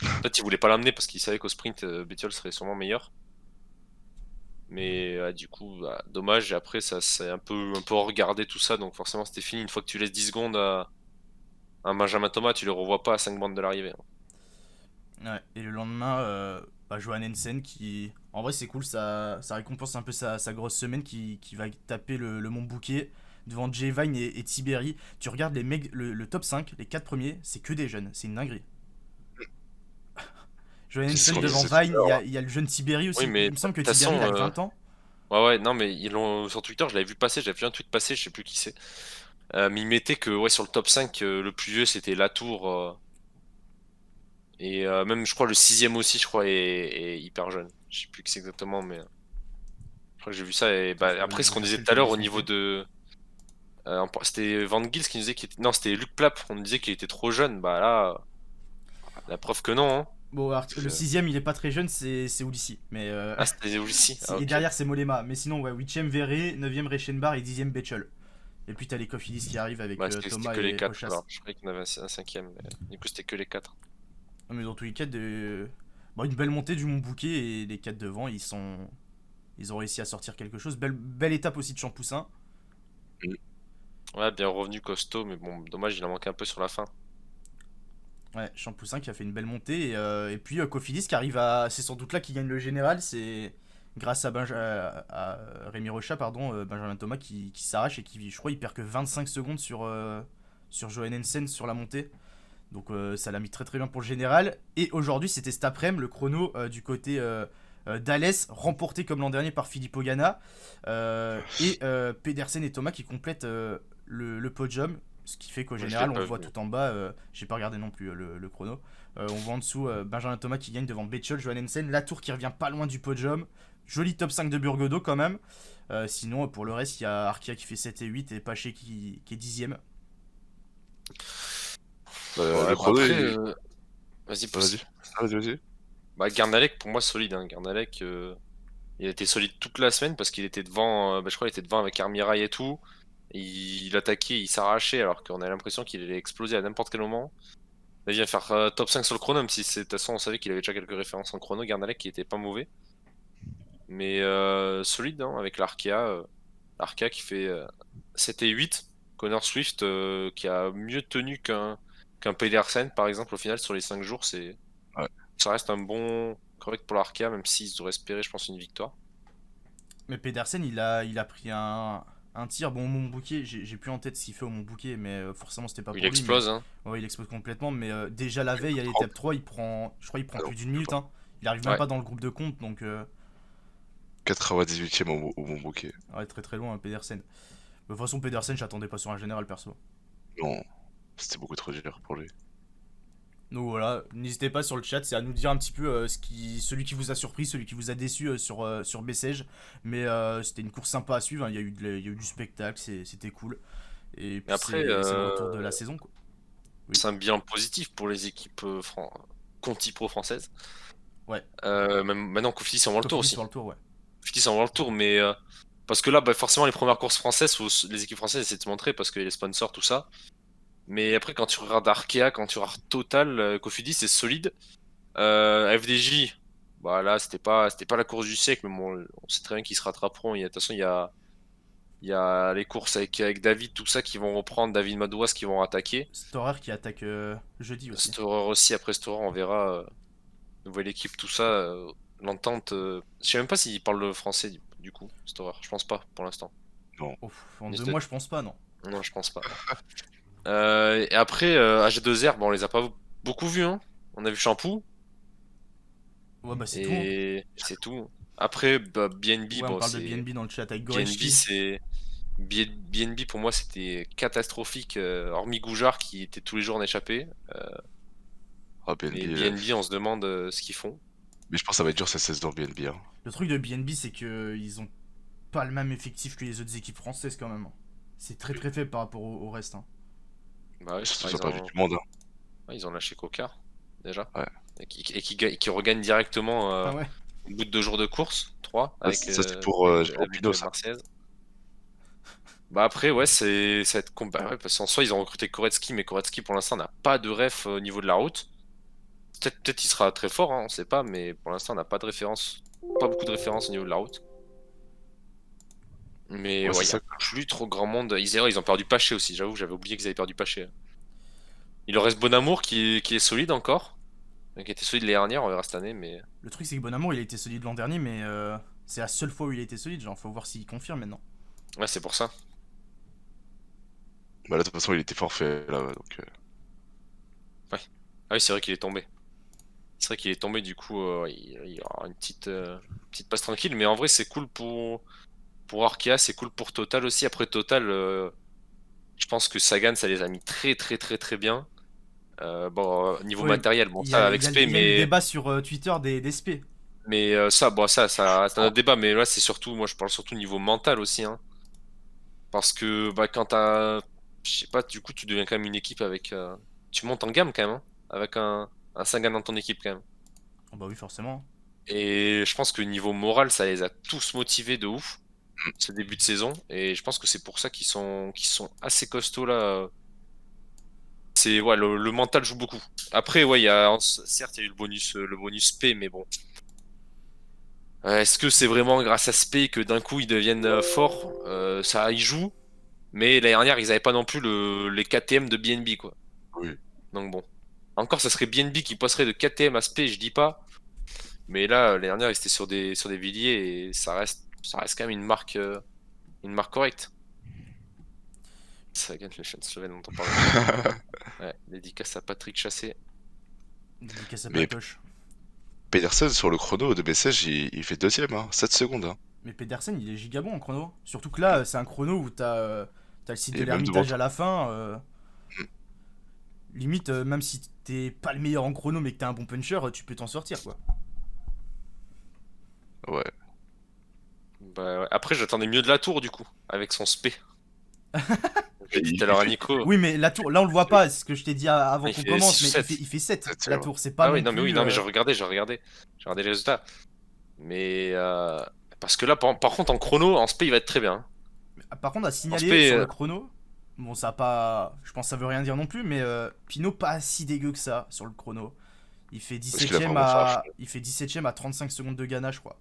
En fait, il voulait pas l'amener parce qu'il savait qu'au sprint, Bettiol serait sûrement meilleur. Mais du coup, bah, dommage. Et après, ça c'est un peu regardé tout ça, donc forcément, c'était fini. Une fois que tu laisses 10 secondes à un Benjamin Thomas, tu le revois pas à 5 bandes de l'arrivée, hein. Ouais, et le lendemain, Johan Hansen qui. En vrai, c'est cool, ça récompense un peu sa grosse semaine qui va taper le Mont Bouquet devant Jay Vine et Tiberi. Tu regardes les mecs, le top 5, les 4 premiers, c'est que des jeunes, c'est une dinguerie. Johan C'est ce Hansen qu'on devant disait tout à Vine, l'heure. il y a le jeune Tiberi Oui, aussi. mais Il me de semble que toute Tiberi, façon, il a que 20 ans. ouais, non, mais ils l'ont sur Twitter, je l'avais vu passer, j'avais vu un tweet passer, je sais plus qui c'est. Mais il mettait que ouais, sur le top 5, le plus vieux c'était Latour. Et même, je crois, le sixième aussi, je crois, est hyper jeune. Je sais plus qui c'est exactement, mais je crois que j'ai vu ça. Et Attends, bah, après, ce je vais qu'on disait chercher le tout à tweet de l'heure au son niveau pied. de. C'était Van Gils qui nous disait qu'il était. Non, c'était Luc Plapp, on nous disait qu'il était trop jeune. Bah là, la preuve que non, hein. Bon, alors, Donc, le sixième, il est pas très jeune, c'est Ulissi. Mais Ah, c'était Ulissi. Ah, et ok. derrière, c'est Molema. Mais sinon, ouais, 8ème Verret, 9ème Reichenbach et 10ème Betchel. Et puis t'as les Cofidis qui arrivent avec Bah, c'était Thomas que les et 4. Rochas. Alors, je croyais qu'il y en avait un cinquième, mais du coup, c'était que les 4. Non, mais dans tous les cas, bon, une belle montée du Mont Bouquet et les 4 devant, ils ont réussi à sortir quelque chose. Belle étape aussi de Champoussin. Ouais, bien revenu, costaud, mais bon, dommage, il en manquait un peu sur la fin. Ouais, Champoussin qui a fait une belle montée. Et puis Cofidis qui arrive à. C'est sans doute là qui gagne le général. C'est grâce à Rémi Rocha, pardon, Benjamin Thomas qui s'arrache et qui, je crois, il perd que 25 secondes sur Johan Hansen sur la montée. Donc ça l'a mis très très bien pour le général. Et aujourd'hui, c'était cet après-midi, le chrono du côté d'Alès, remporté comme l'an dernier par Filippo Ganna. Et Pedersen et Thomas qui complètent le podium. Ce qui fait qu'au Moi, je général, l'ai on pas le voit vu. tout en bas. J'ai pas regardé non plus le chrono. On voit en dessous Benjamin Thomas qui gagne devant Betchel, Johan Hansen. Latour qui revient pas loin du podium. Joli top 5 de Burgodo quand même. Sinon, pour le reste, il y a Arkia qui fait 7 et 8 et Paché qui est 10ème. Ouais, Le bon, chrono, après, vas-y, Vas-y. pousse. Vas-y. Bah, Garnalec, pour moi, solide, hein. Garnalec, il a été solide toute la semaine parce qu'il était devant, bah, je crois qu'il était devant avec Armirail et tout. Il attaquait, il s'arrachait alors qu'on a l'impression qu'il allait exploser à n'importe quel moment. Là, il vient faire top 5 sur le chrono, même si de toute façon on savait qu'il avait déjà quelques références en chrono. Garnalec qui était pas mauvais. Mais solide, hein, avec l'Arkea. L'Arkea qui fait 7 et 8. Connor Swift qui a mieux tenu qu'un Pedersen par exemple au final sur les 5 jours. Ouais. Ça reste un bon correct pour l'Arkea, même s'ils auraient espéré, je pense, une victoire. Mais Pedersen, il a pris Un tir, bon, mon bouquet, j'ai plus en tête ce qu'il fait au mon bouquet, mais forcément c'était pas Il pour lui. explose, hein. Ouais, il explose complètement, mais déjà la veille à l'étape 3, je crois qu'il prend Ah non, plus d'une minute. Hein. Il arrive même Ouais. pas dans le groupe de compte, donc 98ème au bon bouquet. ouais, très très loin, Pedersen. De toute façon, Pedersen, j'attendais pas sur un général perso. Non, c'était beaucoup trop dur pour lui. Donc voilà, n'hésitez pas sur le chat, c'est à nous dire un petit peu celui qui vous a surpris, celui qui vous a déçu sur Bessèges. Mais c'était une course sympa à suivre, hein. Il y a eu du spectacle, c'était cool. Et puis après, c'est le retour de la saison, quoi. Oui. C'est un bilan positif pour les équipes Conti Pro françaises. Ouais. Même maintenant, Cofidis s'envoie le tour Cofidis aussi. sur le tour, ouais. Cofidis s'envoie le tour, mais parce que là, bah, forcément, les premières courses françaises, les équipes françaises essaient de se montrer parce que les sponsors, tout ça. Mais après, quand tu regardes Arkea, quand tu regardes Total, Cofidis, c'est solide. FDJ, bah là, c'était pas la course du siècle, mais bon, on sait très bien qu'ils se rattraperont. De toute façon, il y a les courses avec David, tout ça, qui vont reprendre, David Madouas, qui vont attaquer. Storer qui attaque jeudi aussi. Storer aussi, après Storer, on verra. Nouvelle équipe, tout ça. L'entente. Je sais même pas s'il parle le français, du coup, Storer. Je pense pas, pour l'instant. Ouf, en Mais 2 c'est- mois, je pense pas, non. Non, je pense pas. Et après, AG2R, bon, on les a pas beaucoup vus, hein. On a vu Shampoo, Ouais, bah c'est tout. Hein. et c'est tout. Après, bah, BNB, Ouais, bon, on parle de c'est. BNB dans le chat avec BNB, Goretzky. c'est. BNB pour moi c'était catastrophique, hormis Goujard qui était tous les jours en échappée. Ah, Mais BNB. BNB, on se demande ce qu'ils font. Mais je pense que ça va être dur cette saison BNB. Hein. Le truc de BNB, c'est que ils ont pas le même effectif que les autres équipes françaises quand même. C'est très très faible par rapport au reste. Hein. Bah ouais, Surtout ils ça pas vu ont... du monde. Hein. ouais, ils ont lâché Cocard déjà. Ouais. Et qui regagnent directement Ah ouais. au bout de 2 jours de course, 3, Ah, avec ça, c'est pour Pinot, ça. Marseillaise. Bah après, ouais, ça va être bah ouais, parce qu'en soi, ils ont recruté Koretsky, mais Koretsky pour l'instant n'a pas de ref au niveau de la route. Peut-être il sera très fort, hein, on sait pas, mais pour l'instant, on n'a pas de référence, pas beaucoup de références au niveau de la route. Mais Ouais, ouais, c'est il y a plus trop grand monde. Ils ont perdu Paché aussi, j'avoue, j'avais oublié qu'ils avaient perdu Paché. Il leur reste Bonamour qui est solide encore, qui était solide l'année dernière, on verra cette année, mais Le truc, c'est que Bonamour, il a été solide l'an dernier, mais c'est la seule fois où il a été solide. Genre, faut voir s'il confirme maintenant. ouais, c'est pour ça. Bah là, de toute façon, il était forfait là, donc. Ah oui, c'est vrai qu'il est tombé. C'est vrai qu'il est tombé, du coup, il y aura une petite passe tranquille, mais en vrai, c'est cool pour Arkea, c'est cool pour Total aussi. Après Total, je pense que Sagan, ça les a mis très très très très bien. Bon, niveau Ouais, matériel, bon, Il y ça a, avec il y a- SP, il y a eu mais, débat sur Twitter des SP. ça, bon, ça reste un autre débat, mais là, c'est surtout, moi, je parle surtout niveau mental aussi, hein. Parce que, bah, quand t'as, je sais pas, du coup, tu deviens quand même une équipe avec, tu montes en gamme quand même, hein, avec un Sagan dans ton équipe quand même. Oh bah oui, forcément. Et je pense que niveau moral, ça les a tous motivés de ouf, ce début de saison. Et je pense que c'est pour ça qu'ils sont assez costauds là. C'est ouais, le mental joue beaucoup. Après, ouais, certes, il y a eu le bonus P, mais bon. Est-ce que c'est vraiment grâce à ce P que d'un coup ils deviennent forts? Ça, ils jouent. Mais l'année dernière, ils avaient pas non plus les KTM de BNB, quoi. Oui. Donc bon. Encore, ça serait BNB qui passerait de KTM à SP, je dis pas. Mais là, l'année dernière, ils étaient sur des villiers et ça reste quand même une marque correcte. Ça gagne le chien de Slovène dont on parle. Ouais, dédicace à Patrick Chassé. Dédicace à Mais- Patoche. Pedersen sur le chrono de BSG, il fait deuxième, hein, 7 secondes. Hein. Mais Pedersen, il est giga bon en chrono. Surtout que là, c'est un chrono où t'as le site Et de même l'Ermitage devant- à la fin. Limite, même si t'es pas le meilleur en chrono, mais que t'es un bon puncher, tu peux t'en sortir, quoi. Ouais. Bah, ouais. Après, j'attendais mieux de la tour du coup, avec son spé. J'ai dit il- tout à l'heure à Nico. Oui, mais la tour, là on le voit pas, c'est ce que je t'ai dit avant Il qu'on fait commence, 6 ou mais 7. il fait 7, 7, la ouais. tour, c'est pas Ah oui, non, mais plus, oui, non, mais j'ai regardé les résultats. Mais parce que là, par contre, en chrono, en spé, il va être très bien. Par contre, à signaler spé, sur le chrono, bon, ça a pas. Je pense que ça veut rien dire non plus, mais Pinot, pas si dégueu que ça sur le chrono. Il fait qu'il a 17ème vraiment fait un à... Il fait 17ème à 35 secondes de Ghana, je crois.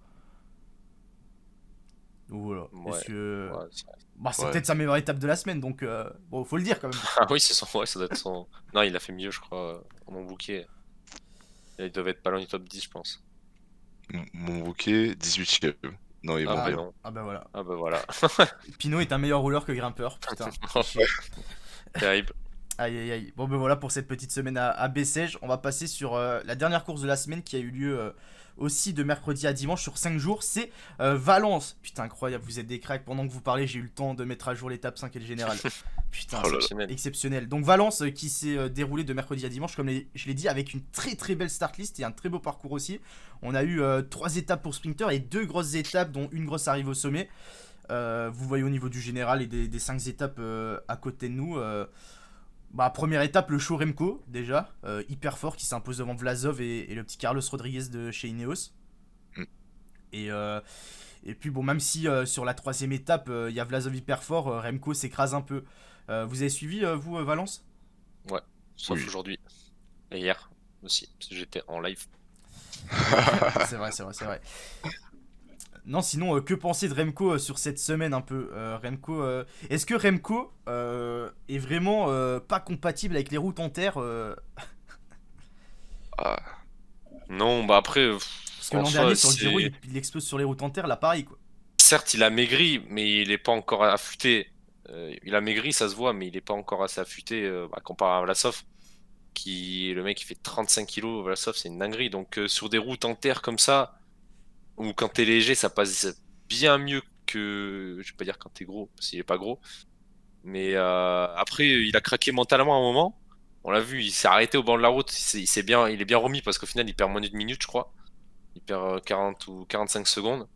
Donc voilà. Ouais, Est-ce que. Ouais, Bah, c'est Ouais. peut-être sa meilleure étape de la semaine, donc bon, faut le dire quand même. ah oui, ouais, ça doit être son. Non, il a fait mieux, je crois, mon bouquet. Il devait être pas loin du top 10, je pense. Mon bouquet, 18ème. Non, il est Ah moins bah Ah, bien. non. ah bah voilà. Ah bah voilà. Pinot est un meilleur rouleur que grimpeur, putain. C'est chier. Terrible. Aïe aïe aïe. Bon ben voilà pour cette petite semaine à Bessèges. On va passer sur la dernière course de la semaine qui a eu lieu aussi de mercredi à dimanche sur 5 jours. C'est Valence. Putain incroyable, vous êtes des cracks. Pendant que vous parlez, j'ai eu le temps de mettre à jour l'étape 5 et le général. Putain, Oh là c'est là. Exceptionnel. exceptionnel. Donc Valence qui s'est déroulé de mercredi à dimanche, comme je l'ai dit, avec une très très belle start list et un très beau parcours aussi. On a eu 3 étapes pour sprinter et 2 grosses étapes, dont une grosse arrivée au sommet. Vous voyez au niveau du général et des 5 étapes à côté de nous. Bah, première étape, le show Remco, déjà, hyper fort, qui s'impose devant Vlasov et le petit Carlos Rodriguez de chez Ineos. Mm. Et, euh, et puis, bon, même si sur la troisième étape, il y a Vlasov hyper fort, Remco s'écrase un peu. Vous avez suivi, vous, Valence? Ouais. Sauf Oui. aujourd'hui. Et hier aussi. Parce que j'étais en live. C'est vrai, c'est vrai, c'est vrai. Non, sinon, que penser de Remco sur cette semaine un peu Remco, est-ce que Remco est vraiment pas compatible avec les routes en terre Ah, Non, bah après, Parce que en l'an soi, dernier, sur le Giro, c'est. il explose sur les routes en terre, là, pareil, quoi. Certes, il a maigri, mais il est pas encore affûté. Il a maigri, ça se voit, mais il est pas encore assez affûté comparé à Vlasov. Le mec, il fait 35 kilos. Vlasov, c'est une dinguerie. Donc, sur des routes en terre comme ça, ou quand t'es léger, ça passe bien mieux que. Je vais pas dire quand t'es gros, parce qu'il est pas gros. Mais après, il a craqué mentalement à un moment. On l'a vu, il s'est arrêté au bord de la route. Il est bien remis parce qu'au final, il perd moins d'une minute, je crois. Il perd 40 ou 45 secondes.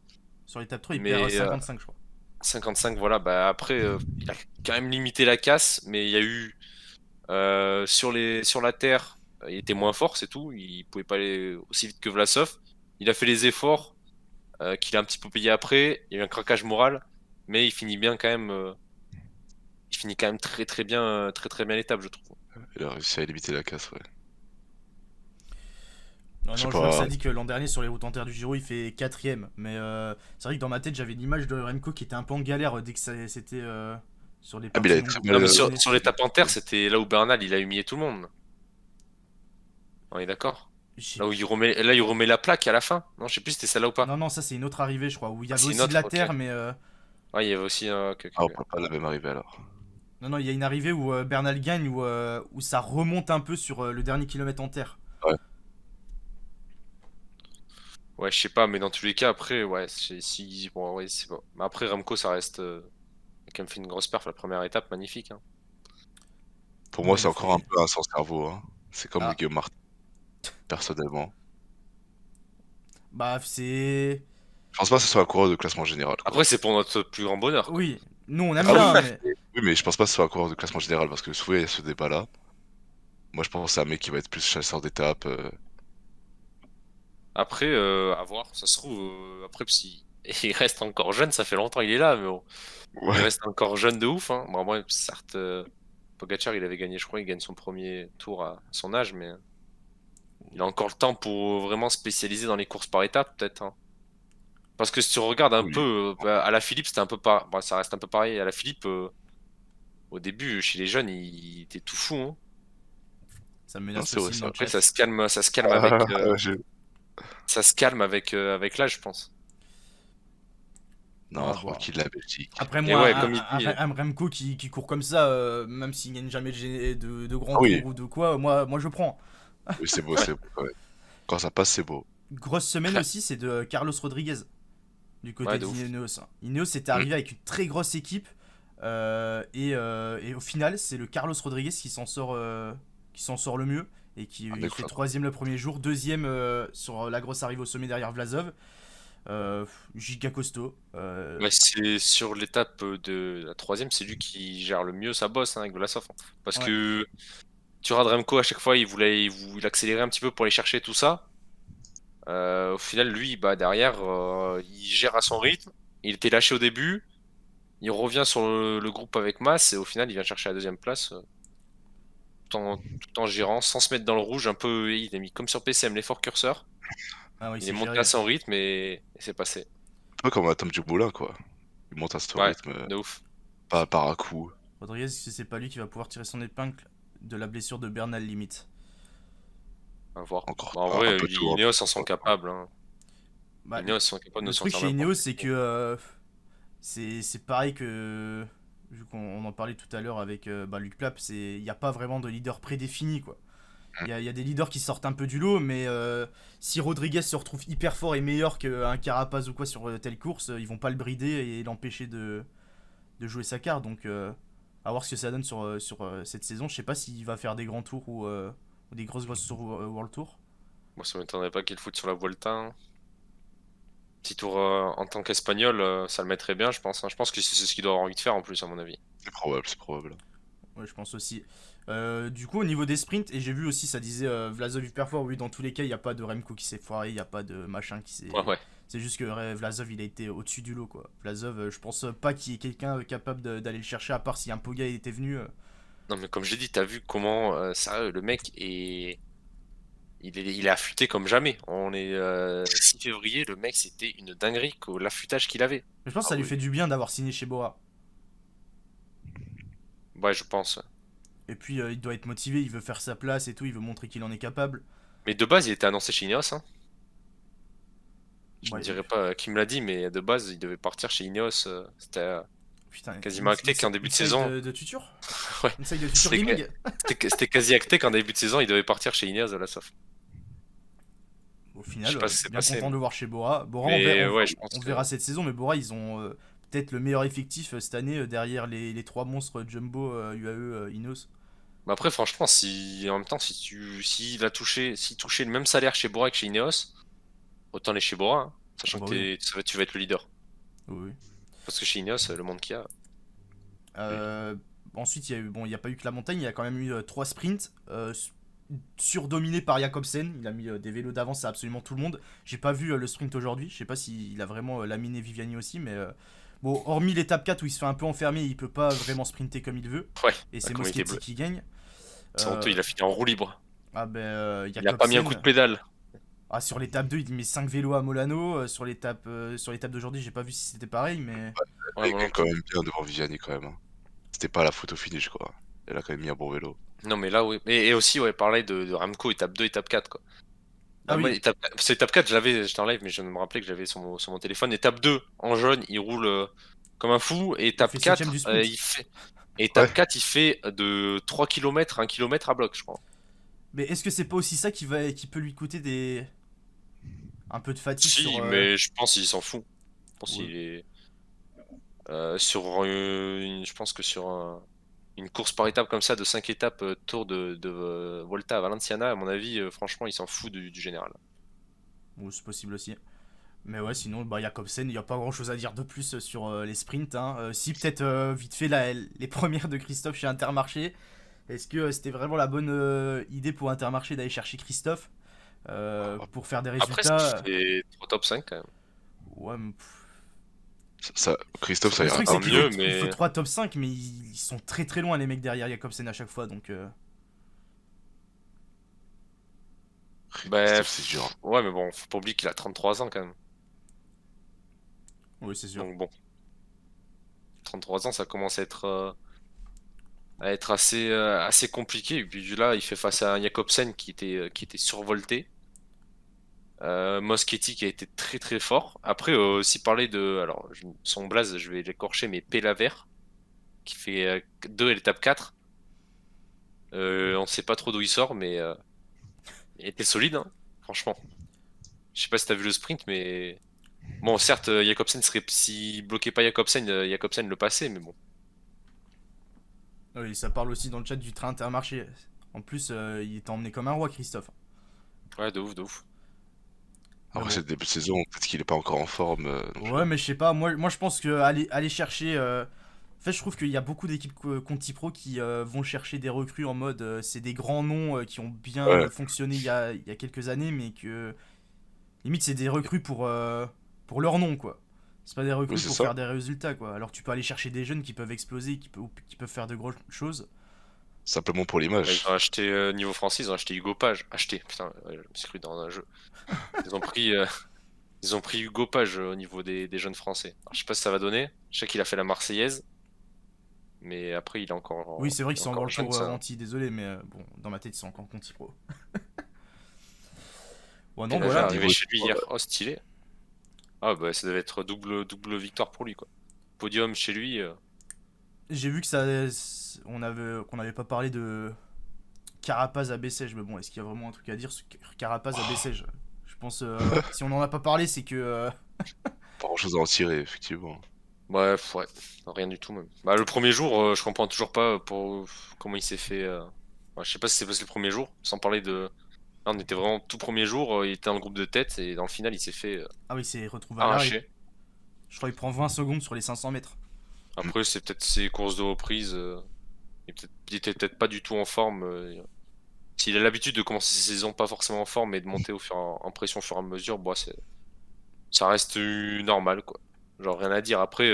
Sur l'étape 3, il perd Mais 55, je crois. 55, voilà. Bah après, il a quand même limité la casse, mais il y a eu sur la terre, il était moins fort, c'est tout. Il pouvait pas aller aussi vite que Vlasov. Il a fait les efforts qu'il a un petit peu payé après. Il y a eu un craquage moral, mais il finit bien quand même. Il finit quand même très très bien l'étape, je trouve. il a réussi à limiter la casse, ouais. Non, Je sais non, je vois que pas. ça dit que l'an dernier, sur les routes en terre du Giro, il fait 4ème. Mais c'est vrai que dans ma tête, j'avais l'image de Remco qui était un peu en galère dès que c'était sur les Ah, mais il parties avait très longues. Non, mal. mais sur l'étape en terre, c'était là où Bernal il a humilié tout le monde. On est d'accord? J'ai- Là, il remet la plaque à la fin. Non, je sais plus si c'était celle-là ou pas. Non, non, ça c'est une autre arrivée, je crois, où il y Ah, avait c'est une aussi de autre, la ok. terre, mais Ouais, il y avait aussi un. Ok, Ah, on ok. peut pas la même arrivée alors. non, non, il y a une arrivée où Bernal gagne, où ça remonte un peu sur le dernier kilomètre en terre. Ouais. Ouais, je sais pas, mais dans tous les cas, après, ouais, si. Bon, ouais, c'est bon. Mais après, Remco, ça reste. Il a quand même fait une grosse perf la première étape, magnifique. Hein. Pour Ouais, moi, il c'est a encore un fait. peu un sans cerveau, hein. C'est comme Ah, Guillaume Martin, personnellement. bah c'est. Je pense pas que ce soit un coureur de classement général, quoi. Après, c'est pour notre plus grand bonheur, quoi. Oui, nous on aime Ah oui, bien, mais. oui, mais je pense pas que ce soit un coureur de classement général parce que souvent il y a ce débat-là. Moi, je pense que c'est un mec qui va être plus chasseur d'étapes. Après, à voir, ça se trouve, après, si il reste encore jeune, ça fait longtemps il est là, mais bon, il Ouais, reste encore jeune de ouf. Hein. Bon, moi, certes, Pogacar, il avait gagné, je crois, il gagne son premier tour à son âge, mais il a encore le temps pour vraiment spécialiser dans les courses par étapes, peut-être. Hein. Parce que si tu regardes un oui. peu, à la Philippe, c'était un peu pas, bon, ça reste un peu pareil. À la Philippe, au début, chez les jeunes, il était tout fou. Hein. Ça me Non, menace c'est vrai, aussi c'est dans le vrai. Après, chat. ça se calme avec, Je- avec l'âge, je pense. On va Non, voir. tranquille, la Belgique. Après Et moi, ouais, comme il dit, un Remco qui court comme ça, même s'il gagne jamais de grands Ah oui, tours ou de quoi, moi je prends. oui, c'est beau, ouais, c'est beau. Ouais. Quand ça passe, c'est beau. Grosse semaine aussi, c'est de Carlos Rodriguez du côté ouais, de ouf. d'Ineos. Ineos était Hmm. arrivé avec une très grosse équipe et au final, c'est le Carlos Rodriguez qui s'en sort le mieux et qui il fait Indécrottable. troisième le premier jour, deuxième sur la grosse arrivée au sommet derrière Vlasov. Giga costaud. Ouais, c'est sur l'étape de la troisième, c'est lui qui gère le mieux sa bosse hein, avec Vlasov. Hein. Parce Ouais. que tu regardes Remco à chaque fois, il accélérait un petit peu pour aller chercher tout ça. Au final, lui, bah derrière, il gère à son rythme. Il était lâché au début. Il revient sur le groupe avec Mas et au final, il vient chercher la deuxième place tout en gérant, sans se mettre dans le rouge. Un peu, il a mis comme sur PCM l'effort curseur. Ah oui, Il est c'est monté à géré. son rythme et c'est passé. Un peu comme un Tom Dumoulin, quoi. Il monte à ce Ouais, rythme, de ouf. pas par à coup. Rodriguez, c'est pas lui qui va pouvoir tirer son épingle de la blessure de Bernal limite. À voir. Encore Bah, en un vrai, peu tôt. Un peu Ineos en tôt, sont quoi. capables. Hein. Bah, Ineos sont capables de le nous truc sortir chez Ineos, n'importe c'est qui. que c'est pareil que. Vu qu'on en parlait tout à l'heure avec Luc Plap, il n'y a pas vraiment de leader prédéfini, quoi. Il y a des leaders qui sortent un peu du lot, mais si Rodriguez se retrouve hyper fort et meilleur qu'un Carapaz ou quoi sur telle course, ils vont pas le brider et l'empêcher de jouer sa carte. Donc, à voir ce que ça donne sur cette saison. Je sais pas s'il va faire des grands tours ou des grosses tours World Tour. Moi, ça m'étonnerait pas qu'il le foute sur la Vuelta, hein. Petit tour en tant qu'Espagnol, ça le mettrait bien, je pense, hein. Je pense que c'est ce qu'il doit avoir envie de faire en plus, à mon avis. C'est probable, c'est probable. Ouais, je pense aussi. Du coup, au niveau des sprints, et j'ai vu aussi, ça disait Vlasov hyper fort. Oui, dans tous les cas, il n'y a pas de Remco qui s'est foiré, il n'y a pas de machin qui s'est. Ouais, ouais. C'est juste que Vlasov, il a été au-dessus du lot, quoi. Vlasov, je pense pas qu'il y ait quelqu'un capable d'aller le chercher, à part si un Poga était venu. Non, mais comme j'ai dit, t'as vu comment, sérieux, le mec il est affûté comme jamais. On est 6 février, le mec, c'était une dinguerie, l'affûtage qu'il avait. Mais je pense que Ah ça lui oui. fait du bien d'avoir signé chez Bora. Ouais, je pense. Et puis, il doit être motivé, il veut faire sa place et tout, il veut montrer qu'il en est capable. Mais de base, il était annoncé chez Ineos, hein. Je ne Ouais, dirais pas qui me l'a dit, mais de base, il devait partir chez Ineos. C'était putain, quasiment acté qu'en début de saison. De tuture. Ouais, Inside de tuture c'était gaming. c'était quasi acté qu'en début de saison, il devait partir chez Ineos de la SOF. Au Je final, sais pas ce qui s'est bien passé. content de le voir chez Bora. Bora, Mais ouais, je pense on que. verra cette saison, mais Bora, ils ont peut-être le meilleur effectif cette année derrière les trois monstres Jumbo, UAE, Ineos. Mais après, franchement, si en même temps, s'il touchait le même salaire chez Bora que chez Ineos, autant aller chez Bora, hein, sachant Ah bah que oui. tu vas être le leader. Oui. Parce que chez Ineos, le monde qu'il y a. Euh, Ensuite, il y a pas eu que la montagne, il y a quand même eu trois sprints surdominés par Jakobsen. Il a mis des vélos d'avance à absolument tout le monde. J'ai pas vu le sprint aujourd'hui. Je sais pas s'il a vraiment laminé Viviani aussi, mais bon, hormis l'étape 4 où il se fait un peu enfermer, il peut pas vraiment sprinter comme il veut. Ouais, Et c'est comme il était Moschetti bleu. qui gagne. C'est honteux, Euh, il a fini en roue libre. ah ben, Il a pas mis un coup de pédale. Ah, sur l'étape 2, il met 5 vélos à Molano. Sur l'étape d'aujourd'hui, j'ai pas vu si c'était pareil, mais. Ouais, Il moi est non quand plus. même bien devant Viviani quand même, hein. C'était pas la photo finish quoi. Elle a quand même mis un bon vélo. Non, mais là, oui. Et aussi, ouais, pareil de Remco, étape 2, étape 4, quoi. Ah Moi, oui, c'est étape 4, j'étais en live, mais je me rappelais que j'avais sur mon téléphone. Étape 2, en jaune, il roule comme un fou. Et il étape fait 7ème 4, du sprint. étape 4, il fait de 3 km, 1 km à bloc, je crois. Mais est-ce que c'est pas aussi ça qui peut lui coûter un peu de fatigue Si, sur. mais je pense qu'il s'en fout. Je pense Ouais. qu'il est. Je pense que sur une course par étape comme ça, de 5 étapes, tour de Volta à Valenciana, à mon avis, franchement, il s'en fout du général. Ou c'est possible aussi. Mais ouais, sinon, Jakobsen, il n'y a pas grand chose à dire de plus sur les sprints, hein. Si, peut-être vite fait les premières de Christophe chez Intermarché. Est-ce que c'était vraiment la bonne idée pour Intermarché d'aller chercher Christophe pour faire des Après, ça résultats? fait 3 top 5 quand même. Ouais, mais Christophe, ça le ira truc, un c'est tant qu'il mieux, faut, il faut mais 3 top 5, mais ils sont très très loin, les mecs derrière Jakobsen à chaque fois. Donc, bah, Christophe, c'est dur. ouais, mais bon, faut pas oublier qu'il a 33 ans quand même. oui, c'est sûr. Donc bon, 33 ans, ça commence à être assez compliqué. Et puis là, il fait face à un Jakobsen qui était survolté. Moschetti qui a été très très fort. Après, aussi parler de. Alors, son blaze, je vais l'écorcher, mais Pelaver, qui fait 2 à l'étape 4. On sait pas trop d'où il sort, mais il était solide, hein, franchement. Je sais pas si t'as vu le sprint, mais. Bon, certes, Jakobsen serait. S'il bloquait pas Jakobsen, Jakobsen le passait, mais bon. Oui, ça parle aussi dans le chat du train Intermarché. En plus, il est emmené comme un roi, Christophe. Ouais, de ouf, de ouf. Mais Après, bon. c'est le début de saison, peut-être qu'il est pas encore en forme. Donc, Ouais, mais je sais pas, moi je pense que aller chercher. En fait, je trouve qu'il y a beaucoup d'équipes Conti Pro qui vont chercher des recrues en mode c'est des grands noms qui ont bien Ouais. fonctionné il y a quelques années, mais que limite c'est des recrues pour leur nom, quoi. C'est pas des recrues Oui, c'est pour ça. faire des résultats, quoi. Alors tu peux aller chercher des jeunes qui peuvent exploser, qui peuvent faire de grosses choses. Simplement pour Ouais, l'image. ils ont acheté, niveau français, ils ont acheté Hugo Page. Acheté, putain, ouais, je me suis cru dans un jeu. Ils ont pris, euh, ils ont pris Hugo Page au niveau des jeunes français. Alors, je sais pas ce que ça va donner. Je sais qu'il a fait la Marseillaise. Mais après, Oui, c'est vrai il qu'ils est sont encore encore le jeune, tour ça. anti, désolé, mais bon, dans ma tête, ils sont encore Conti Pro. Ouais, non, Il est Pelaver, voilà. arrivé niveau- chez lui hier. Oh, stylé. Ah bah ça devait être double victoire pour lui quoi. Podium chez lui. J'ai vu que qu'on n'avait pas parlé de Carapaz à Bessèges, mais bon, est-ce qu'il y a vraiment un truc à dire sur Carapaz à Bessèges? Je pense, si on en a pas parlé, c'est que Pas grand chose à en tirer, effectivement. Bref, ouais, rien du tout même. Bah le premier jour, je comprends toujours pas pour comment il s'est fait. Ouais, je sais pas si c'est passé le premier jour, sans parler de. Là, on était vraiment tout premier jour, il était dans le groupe de tête et dans le final il s'est fait ah oui, c'est retrouvé à l'arrêt. arracher. Je crois qu'il prend 20 secondes sur les 500 mètres. Après c'est peut-être ses courses de reprise. Il était peut-être pas du tout en forme. S'il a l'habitude de commencer ses saisons pas forcément en forme et de monter en pression au fur et à mesure, bah, ça reste normal quoi. Genre rien à dire. Après,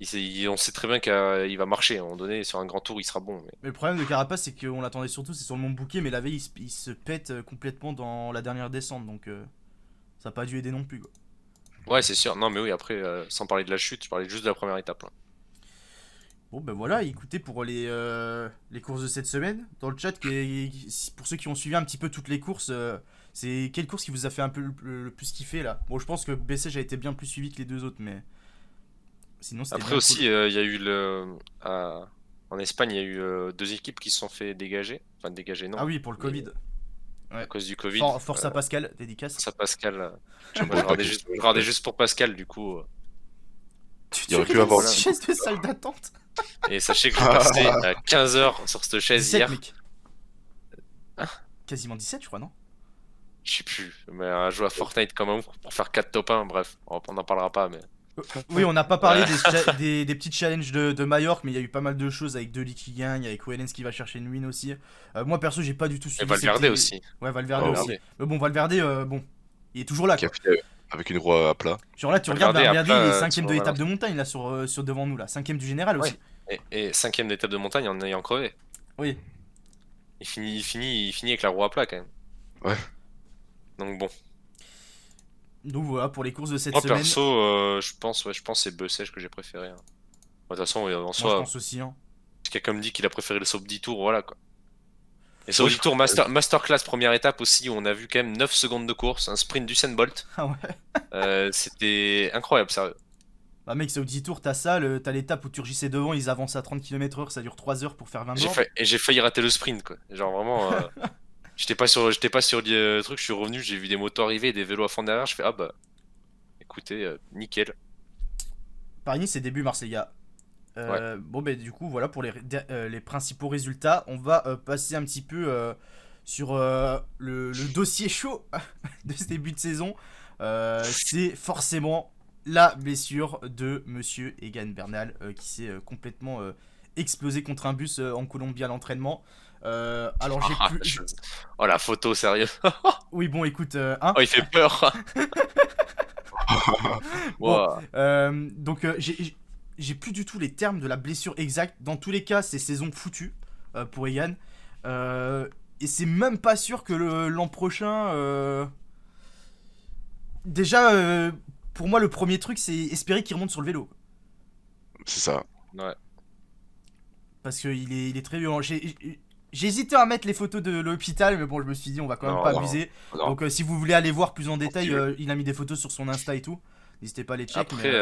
on sait très bien qu'il va marcher. À un moment donné, sur un grand tour, il sera bon. Mais le problème de Carapaz, c'est qu'on l'attendait surtout, c'est sur le Mont Bouquet, mais la veille, il se pète complètement dans la dernière descente, donc ça n'a pas dû aider non plus, quoi. Ouais, c'est sûr. Non, mais oui, après, sans parler de la chute, je parlais juste de la première étape, là. Bon, ben voilà, écoutez, pour les courses de cette semaine, dans le chat, pour ceux qui ont suivi un petit peu toutes les courses, c'est quelle course qui vous a fait un peu le plus kiffer, là? Bon, je pense que BCG a été bien plus suivi que les deux autres, mais sinon, c'était Après bien aussi, cool. il y a eu en Espagne, il y a eu deux équipes qui se sont fait dégager. Enfin, dégager, non. Ah oui, pour le Mais Covid. à Ouais. cause du Covid. Force à Pascal, dédicace. Ça, Pascal. J'aime Moi, je pas regardais je regardais juste pour Pascal, du coup. Tu Il aurait pu regardes avoir une chaise de salle d'attente? Et sachez que j'ai passé 15 heures sur cette chaise 17, hier. mec. Hein? Quasiment 17, je crois, non? Je sais plus. Mais à jouer à Fortnite comme un ouf pour faire 4 top 1. Bref, on n'en parlera pas, mais. Oui, on n'a pas parlé Ouais. des petits challenges de Majorque, mais il y a eu pas mal de choses avec Deli qui gagne, avec Wellens qui va chercher une win aussi. Moi perso, j'ai pas du tout Et suivi. Valverde aussi. Ouais, Valverde Oh, aussi. Valverde. Mais bon, Valverde, bon, il est toujours là, qui a quoi. fini avec une roue à plat. Genre là, tu regardes Valverde, Valverde, après, il est 5ème sur de l'étape Valence. de montagne là sur devant nous là, 5ème du général aussi. Ouais. Et cinquième d'étape de montagne en ayant crevé. Oui. Il finit avec la roue à plat quand même. Ouais. Donc bon. Donc voilà pour les courses de cette Moi semaine. perso, je pense que c'est Bessèges que j'ai préféré, hein. De toute façon, en Moi je soi, pense aussi. Hein. si quelqu'un me dit qu'il a préféré le saut 10 tours, voilà quoi. Et saut Ouais, 10 tours masterclass première étape aussi, où on a vu quand même 9 secondes de course, un sprint d'Usain Bolt. Ah ouais. C'était incroyable, sérieux. Bah mec, c'est au 10 tours, t'as ça, t'as l'étape où Turgis est devant, ils avancent à 30 km/h, ça dure 3 heures pour faire 20 bornes. J'ai failli rater le sprint quoi. Genre vraiment, j'étais pas sur le truc, je suis revenu, j'ai vu des motos arriver, des vélos à fond derrière, je fais ah bah écoutez, nickel. Paris-Nice, c'est début mars, les gars. Bon, bah, du coup, voilà pour les principaux résultats. On va passer un petit peu sur le dossier chaud de ce début de saison. C'est forcément la blessure de monsieur Egan Bernal qui s'est complètement explosé contre un bus en Colombie à l'entraînement. Alors, j'ai Ah, plus. Oh la photo, sérieux. Oui, bon, écoute, hein. Oh il fait peur. Bon, Wow. donc j'ai plus du tout les termes de la blessure exacte. Dans tous les cas, c'est saison foutue pour Egan. Et c'est même pas sûr que l'an prochain. Déjà, pour moi, le premier truc, c'est espérer qu'il remonte sur le vélo. C'est ça. Ouais. Parce qu'il est très violent. J'ai hésité à mettre les photos de l'hôpital, mais bon, je me suis dit, on va quand même Non, pas non, abuser. non. Donc, si vous voulez aller voir plus en détail, Tranquille. il a mis des photos sur son Insta et tout. N'hésitez pas à les check. Après, Mais,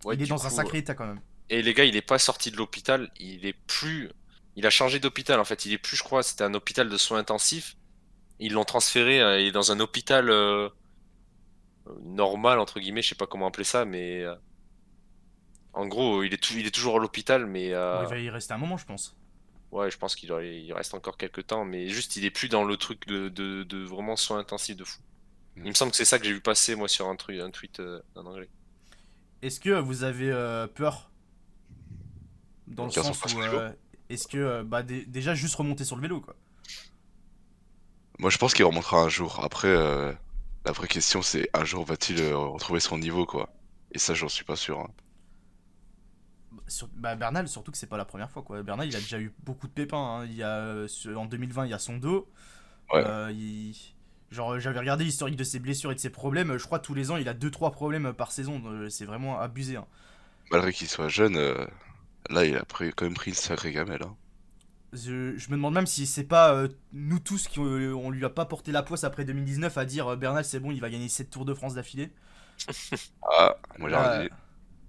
ouais, il est du dans un coup, sacré état quand même. et les gars, il est pas sorti de l'hôpital, il a changé d'hôpital en fait, il est plus, je crois, c'était un hôpital de soins intensifs. Ils l'ont transféré, il est dans un hôpital normal entre guillemets, je sais pas comment appeler ça, mais en gros, il est toujours à l'hôpital, mais Bon, il va y rester un moment, je pense. ouais, je pense il reste encore quelques temps, mais juste il est plus dans le truc de vraiment soins intensifs de fou. Il me semble que c'est ça que j'ai vu passer moi sur un tweet en anglais. Est-ce que vous avez peur dans le Qu'il sens repasse où le vélo. est-ce que bah déjà juste remonter sur le vélo quoi. Moi, je pense qu'il remontera un jour. Après, la vraie question, c'est un jour va-t-il retrouver son niveau, quoi. Et ça, j'en suis pas sûr, hein. Bah, Bernal surtout que c'est pas la première fois quoi. Bernal il a déjà eu beaucoup de pépins. Hein. Il y a en 2020 il y a son dos. Ouais. Genre j'avais regardé l'historique de ses blessures et de ses problèmes. Je crois tous les ans il a 2-3 problèmes par saison. C'est vraiment abusé. Hein. Malgré qu'il soit jeune, là, il a quand même pris une sacrée gamelle, hein. Je me demande même si c'est pas nous tous qui on lui a pas porté la poisse après 2019 à dire Bernal c'est bon il va gagner 7 Tours de France d'affilée. Ah, moi j'aurais Là, dit.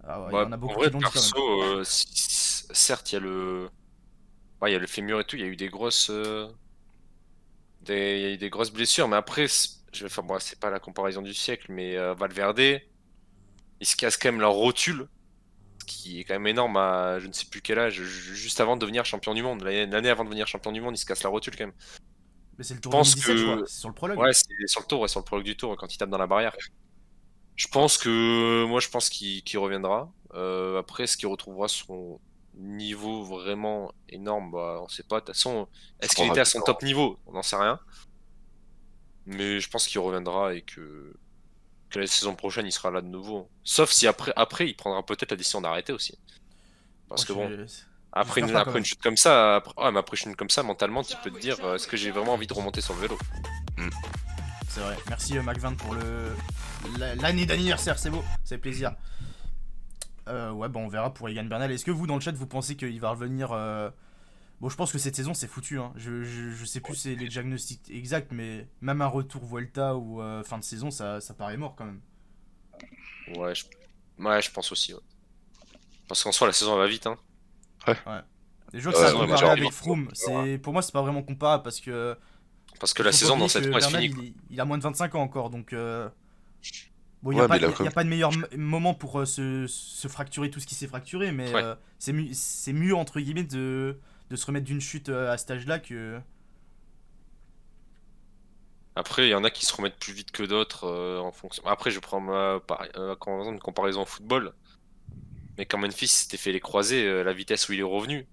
ah ouais, il y Ouais, en a en beaucoup qui vrai, l'ont dit quand même. perso, certes, il y a il y a le fémur et tout, il y a eu il y a eu des grosses blessures, mais après, je vais faire, bon, c'est pas la comparaison du siècle, mais Valverde, ils se cassent quand même leur rotule, ce qui est quand même énorme à je ne sais plus quel âge, juste avant de devenir champion du monde. L'année avant de devenir champion du monde, ils se cassent la rotule quand même. Mais c'est le Je Tour pense 2017, je crois. que, C'est sur le prologue. ouais, c'est sur le tour, ouais, sur le prologue du tour, quand il tape dans la barrière. Moi, je pense qu'il reviendra. Après, est-ce qu'il retrouvera son niveau vraiment énorme? Bah, on sait pas. De toute façon, Ça est-ce qu'il prendra était à du son temps. top niveau? On n'en sait rien. Mais je pense qu'il reviendra et que la saison prochaine, il sera là de nouveau. Sauf si après il prendra peut-être la décision d'arrêter aussi. Moi, Parce que bon, j'espère pas quand après une même. chute comme ça, ouais, mais après une chute comme ça, mentalement, tu peux te dire, est-ce que j'ai vraiment envie de remonter sur le vélo? Hmm. C'est vrai. Merci Mac20 pour l'année d'anniversaire, c'est beau, ça fait plaisir. Ouais, bon, on verra pour Egan Bernal. Est-ce que vous, dans le chat, vous pensez qu'il va revenir Bon, je pense que cette saison, c'est foutu. Hein. Je sais plus c'est les diagnostics exacts, mais même un retour Vuelta ou fin de saison, ça paraît mort quand même. Ouais, ouais, je pense aussi. Ouais. Parce qu'en soi, la saison elle va vite, hein. Ouais. Et je vois que Ouais, ça a Saison, on elle est va comparé déjà en très avec vite. retard. Froome. Pour moi, c'est pas vraiment comparable parce que Parce que il la faut pas saison dans oublier cette que saison elle se Bernal, finit, quoi. il a moins de 25 ans encore, donc bon, il n'y a, Ouais, mais pas- il a y quand a pas de meilleur moment pour se fracturer tout ce qui s'est fracturé, mais Ouais. c'est mieux, entre guillemets, de se remettre d'une chute à cet âge-là que. Après, il y en a qui se remettent plus vite que d'autres en fonction. Après, je prends une comparaison au football. Mais quand Memphis s'était fait les croisés, la vitesse où il est revenu.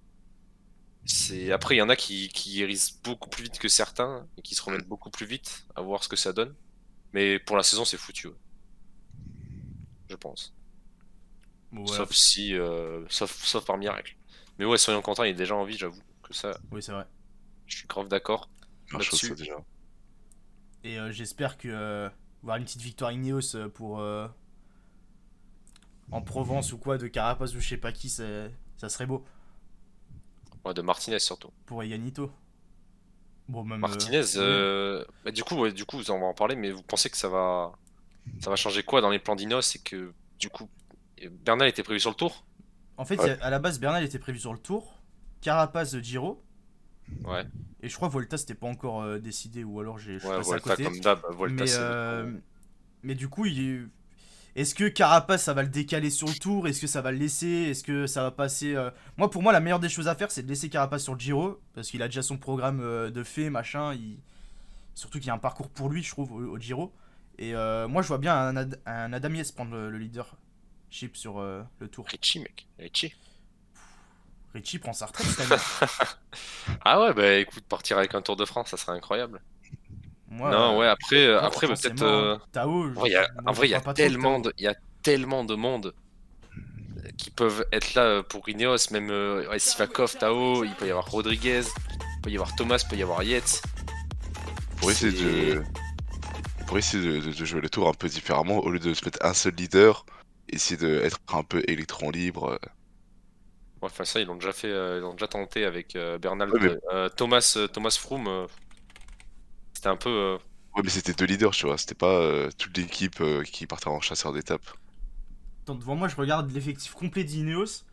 Après, il y en a qui guérissent beaucoup plus vite que certains et qui se remettent beaucoup plus vite à voir ce que ça donne. Mais pour la saison, c'est foutu, ouais, je pense. Bon, voilà. Sauf par miracle. Mais ouais, soyons contents, il est déjà en vie, j'avoue. Que ça, Oui, c'est vrai. je suis grave d'accord Une chose, ça là-dessus. déjà. Et j'espère que voir une petite victoire Ineos pour en Provence ou quoi de Carapace ou je sais pas qui, ça serait beau Ouais, de Martinez surtout. pour Eganito. Bon, même. Martinez, Oui, hein. bah, du coup, on va en parler, mais vous pensez que ça va changer quoi dans les plans d'Ineos? C'est que du coup, Bernal était prévu sur le tour? En fait, Ouais. à la base, Bernal était prévu sur le tour, Carapace Giro, Ouais, et je crois Volta c'était pas encore décidé, ou alors je suis ouais, passé à Volta côté. comme d'hab, Volta Mais, c'est le tour. mais du coup, est-ce que Carapace ça va le décaler sur le tour? Est-ce que ça va le laisser? Est-ce que ça va passer Moi, pour moi, la meilleure des choses à faire, c'est de laisser Carapace sur le Giro, parce qu'il a déjà son programme de fait, machin. Surtout qu'il y a un parcours pour lui, je trouve, au Giro. Et moi, je vois bien un Adam Yates prendre le leadership sur le tour. Richie, mec, Richie. Richie prend sa retraite cette année. Ah ouais, bah écoute, partir avec un Tour de France, ça serait incroyable. Moi, Non, ouais, après, bah, Grosjean, c'est peut-être. mort. Hein. Tao, En moi, je vrai, le vois pas trop, le Tao. il y a tellement de monde qui peuvent être là pour Ineos, même ouais, Sivakov, Tao, il peut y avoir Rodriguez, il peut y avoir Thomas, il peut y avoir Yates. Pour essayer C'est. de, pour essayer de jouer le tour un peu différemment, au lieu de se mettre un seul leader, essayer d'être un peu électron libre. Ouais, enfin, ça, ils l'ont déjà fait, ils l'ont déjà tenté avec Bernal, Ouais, mais, Thomas Froome. C'était un peu. ouais, mais c'était deux leaders, tu vois. C'était pas toute l'équipe qui partait en chasseur d'étape. Attends, devant moi, je regarde l'effectif complet d'Ineos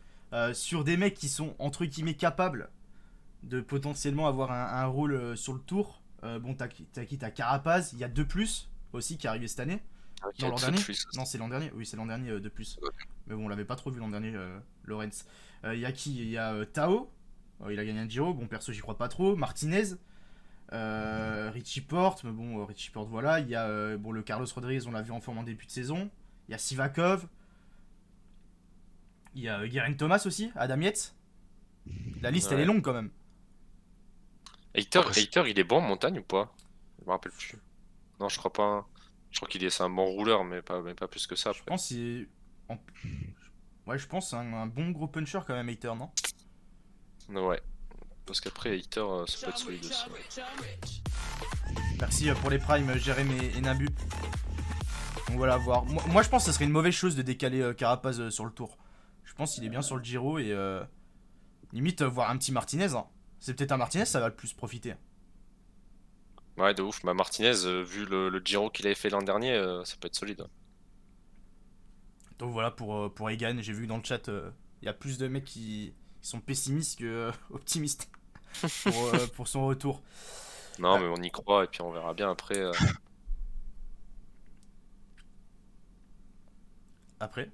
sur des mecs qui sont, entre guillemets, capables de potentiellement avoir un rôle sur le tour. Bon, t'as qui? T'as Carapaz, il y a 2 plus aussi qui est arrivé cette année. Qui Non, a l'an très dernier. plus. Non, c'est l'an dernier. Oui, c'est l'an dernier, 2 plus. Mais bon, on l'avait pas trop vu l'an dernier, Lorenz. Il y a qui? Il y a Tao. Il a gagné un Giro. Bon, perso, j'y crois pas trop. Martinez. Richie Porte. Mais bon, Richie Porte, voilà. Il y a bon, le Carlos Rodriguez, on l'a vu en forme en début de saison. Il y a Sivakov. Il y a Geraint Thomas aussi. Adam Yates. La liste, elle est Ouais. longue quand même. Après, Hater, il est bon en montagne ou pas? Je me rappelle plus. Non, je crois pas. Je crois qu'il est, c'est un bon rouleur, mais pas plus que ça Je après. pense c'est. en- Ouais, je pense c'est un bon gros puncher quand même, Hater, non? Ouais. Parce qu'après, Hater, ça peut être solide aussi. Ouais. Merci pour les primes, Jérémy et Nabu. Donc voilà, voir. Moi, je pense que ce serait une mauvaise chose de décaler Carapaz sur le tour. Je pense qu'il est bien sur le Giro et limite voir un petit Martinez. Hein. C'est peut-être un Martinez, ça va le plus profiter. Ouais, de ouf. Bah, Martinez, vu le Giro qu'il avait fait l'an dernier, ça peut être solide. Ouais. Donc voilà pour Egan. J'ai vu dans le chat, il y a plus de mecs qui sont pessimistes que optimistes pour son retour. Non, mais on y croit et puis on verra bien après. Après,